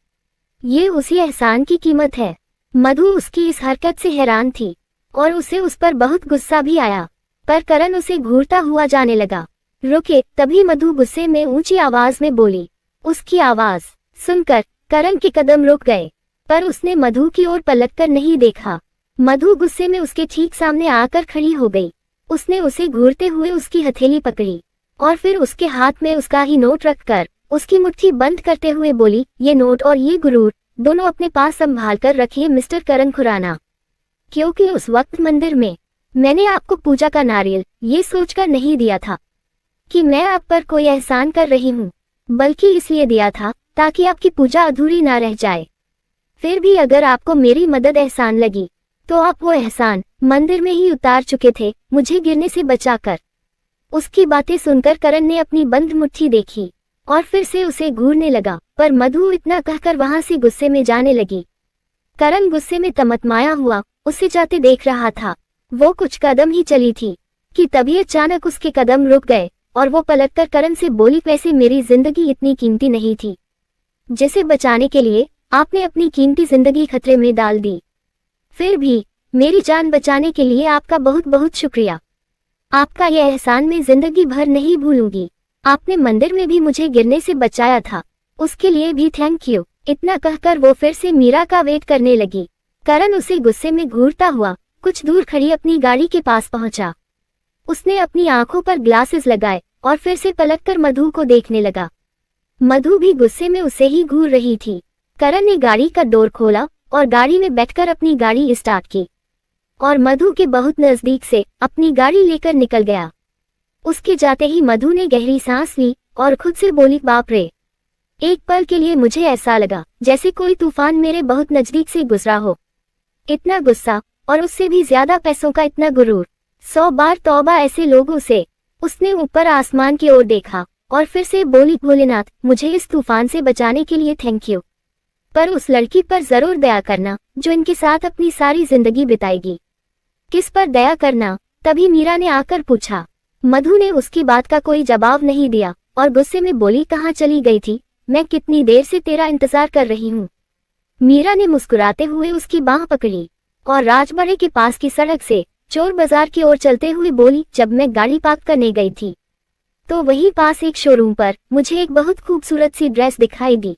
ये उसी एहसान की कीमत है। मधु उसकी इस हरकत से हैरान थी और उसे उस पर बहुत गुस्सा भी आया, पर करण उसे घूरता हुआ जाने लगा। रुके। तभी मधु गुस्से में ऊंची आवाज में बोली। उसकी आवाज सुनकर करण के कदम रुक गए, पर उसने मधु की ओर पलटकर नहीं देखा। मधु गुस्से में उसके ठीक सामने आकर खड़ी हो गई। उसने उसे घूरते हुए उसकी हथेली पकड़ी और फिर उसके हाथ में उसका ही नोट रखकर उसकी मुट्ठी बंद करते हुए बोली, ये नोट और ये गुरूर दोनों अपने पास संभाल कर रखिए मिस्टर करण खुराना, क्योंकि उस वक्त मंदिर में मैंने आपको पूजा का नारियल ये सोचकर नहीं दिया था कि मैं आप पर कोई एहसान कर रही हूँ, बल्कि इसलिए दिया था ताकि आपकी पूजा अधूरी ना रह जाए। फिर भी अगर आपको मेरी मदद एहसान लगी तो आप वो एहसान मंदिर में ही उतार चुके थे, मुझे गिरने से बचाकर। उसकी बातें सुनकर करण ने अपनी बंद मुट्ठी देखी और फिर से उसे घूरने लगा, पर मधु इतना कहकर वहां से गुस्से में जाने लगी। करण गुस्से में तमतमाया हुआ उसे जाते देख रहा था। वो कुछ कदम ही चली थी कि तभी अचानक उसके कदम रुक गए और वो पलटकर करण से बोली, वैसे मेरी जिंदगी इतनी कीमती नहीं थी जिसे बचाने के लिए आपने अपनी कीमती जिंदगी खतरे में डाल दी। फिर भी मेरी जान बचाने के लिए आपका बहुत बहुत शुक्रिया। आपका यह एहसान मैं जिंदगी भर नहीं भूलूंगी। आपने मंदिर में भी मुझे गिरने से बचाया था, उसके लिए भी थैंक यू। इतना कहकर वो फिर से मीरा का वेट करने लगी। करण उसे गुस्से में घूरता हुआ कुछ दूर खड़ी अपनी गाड़ी के पास पहुंचा। उसने अपनी आंखों पर ग्लासेस लगाए और फिर से पलटकर मधु को देखने लगा। मधु भी गुस्से में उसे ही घूर रही थी। करण ने गाड़ी का डोर खोला और गाड़ी में बैठकर अपनी गाड़ी स्टार्ट की और मधु के बहुत नजदीक से अपनी गाड़ी लेकर निकल गया। उसके जाते ही मधु ने गहरी सांस ली और खुद से बोली, बाप रे, एक पल के लिए मुझे ऐसा लगा जैसे कोई तूफान मेरे बहुत नजदीक से गुजरा हो। इतना गुस्सा और उससे भी ज्यादा पैसों का इतना गुरूर। 100 बार तौबा ऐसे लोगों से। उसने ऊपर आसमान की ओर देखा और फिर से बोली, भोलेनाथ मुझे इस तूफान से बचाने के लिए थैंक यू, पर उस लड़की पर जरूर दया करना जो इनके साथ अपनी सारी जिंदगी बिताएगी। किस पर दया करना? तभी मीरा ने आकर पूछा। मधु ने उसकी बात का कोई जवाब नहीं दिया और गुस्से में बोली, कहाँ चली गई थी? मैं कितनी देर से तेरा इंतजार कर रही हूँ। मीरा ने मुस्कुराते हुए उसकी बांह पकड़ी और राजबाड़े के पास की सड़क से चोर बाजार की ओर चलते हुए बोली, जब मैं गाड़ी पार्क करने गई थी तो वहीं पास एक शोरूम पर मुझे एक बहुत खूबसूरत सी ड्रेस दिखाई दी।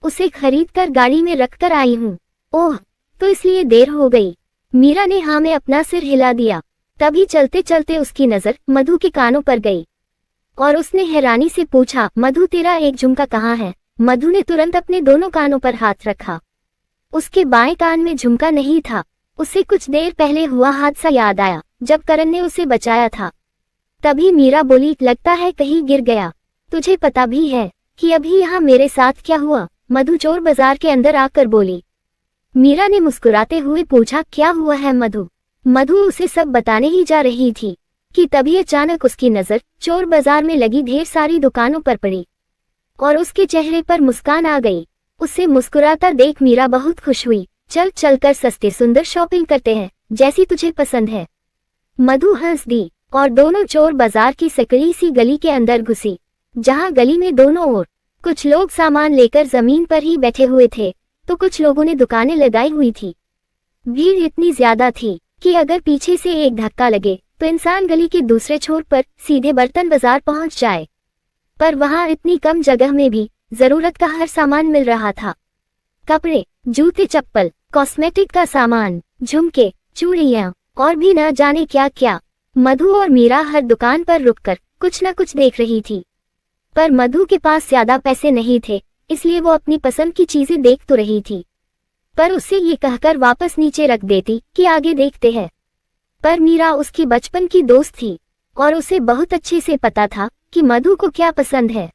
उसे खरीदकर गाड़ी में रखकर आई हूँ। ओह, तो इसलिए देर हो गई। मीरा ने हाँ में अपना सिर हिला दिया। तभी चलते चलते उसकी नजर मधु के कानों पर गई और उसने हैरानी से पूछा, मधु तेरा एक झुमका कहाँ है? मधु ने तुरंत अपने दोनों कानों पर हाथ रखा। उसके बाएं कान में झुमका नहीं था। उसे कुछ देर पहले हुआ हादसा याद आया जब करण ने उसे बचाया था। तभी मीरा बोली, लगता है कहीं गिर गया। तुझे पता भी है कि अभी यहाँ मेरे साथ क्या हुआ? मधु चोर बाजार के अंदर आकर बोली। मीरा ने मुस्कुराते हुए पूछा, क्या हुआ है मधु? मधु उसे सब बताने ही जा रही थी कि तभी अचानक उसकी नजर चोर बाजार में लगी ढेर सारी दुकानों पर पड़ी और उसके चेहरे पर मुस्कान आ गई। उसे मुस्कुराता देख मीरा बहुत खुश हुई। चल चलकर सस्ते सुंदर शॉपिंग करते हैं, जैसी तुझे पसंद है। मधु हंस दी और दोनों चोर बाजार की सकड़ी सी गली के अंदर घुसी, जहां गली में दोनों ओर कुछ लोग सामान लेकर जमीन पर ही बैठे हुए थे तो कुछ लोगों ने दुकानें लगाई हुई थी। भीड़ इतनी ज्यादा थी कि अगर पीछे से एक धक्का लगे तो इंसान गली के दूसरे छोर पर सीधे बर्तन बाजार पहुंच जाए, पर वहां इतनी कम जगह में भी जरूरत का हर सामान मिल रहा था। कपड़े, जूते, चप्पल, कॉस्मेटिक का सामान, झुमके, चूड़ियां और भी न जाने क्या क्या। मधु और मीरा हर दुकान पर रुककर कुछ न कुछ देख रही थी, पर मधु के पास ज्यादा पैसे नहीं थे, इसलिए वो अपनी पसंद की चीजें देख तो रही थी, पर उससे ये कहकर वापस नीचे रख देती कि आगे देखते हैं। पर मीरा उसकी बचपन की दोस्त थी और उसे बहुत अच्छे से पता था कि मधु को क्या पसंद है,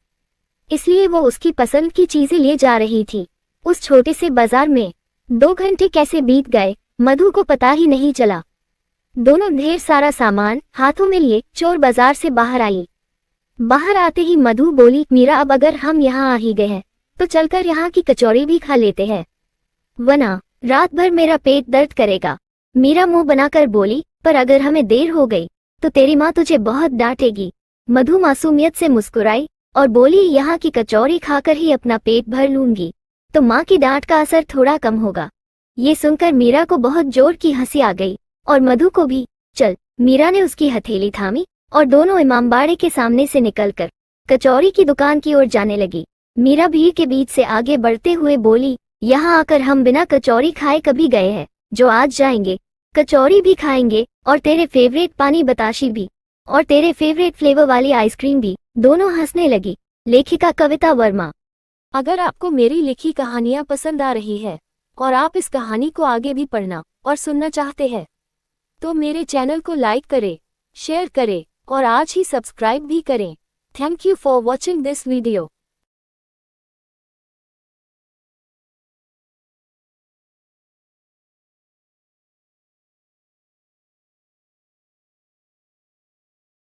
इसलिए वो उसकी पसंद की चीजें ले जा रही थी। उस छोटे से बाजार में 2 घंटे कैसे बीत गए मधु को पता ही नहीं चला। दोनों ढेर सारा सामान हाथों में लिए चोर बाजार से बाहर आई। बाहर आते ही मधु बोली, मीरा अब अगर हम यहाँ आ ही गए हैं तो चलकर यहाँ की कचौड़ी भी खा लेते हैं, वरना रात भर मेरा पेट दर्द करेगा। मीरा मुंह बनाकर बोली, पर अगर हमें देर हो गई तो तेरी माँ तुझे बहुत डांटेगी। मधु मासूमियत से मुस्कुराई और बोली, यहाँ की कचौड़ी खाकर ही अपना पेट भर लूंगी तो माँ की डांट का असर थोड़ा कम होगा। ये सुनकर मीरा को बहुत जोर की हंसी आ गई और मधु को भी। चल, मीरा ने उसकी हथेली थामी और दोनों इमामबाड़े के सामने से निकलकर कचौड़ी की दुकान की ओर जाने लगी। मीरा भीड़ के बीच से आगे बढ़ते हुए बोली, यहाँ आकर हम बिना कचौड़ी खाए कभी गए हैं, जो आज जाएंगे कचौड़ी भी खाएंगे और तेरे फेवरेट पानी बताशी भी और तेरे फेवरेट फ्लेवर वाली आइसक्रीम भी। दोनों हंसने लगी। लेखिका कविता वर्मा। अगर आपको मेरी लिखी कहानियाँ पसंद आ रही है और आप इस कहानी को आगे भी पढ़ना और सुनना चाहते हैं तो मेरे चैनल को लाइक करें, शेयर करें और आज ही सब्सक्राइब भी करें। Thank you for watching this video.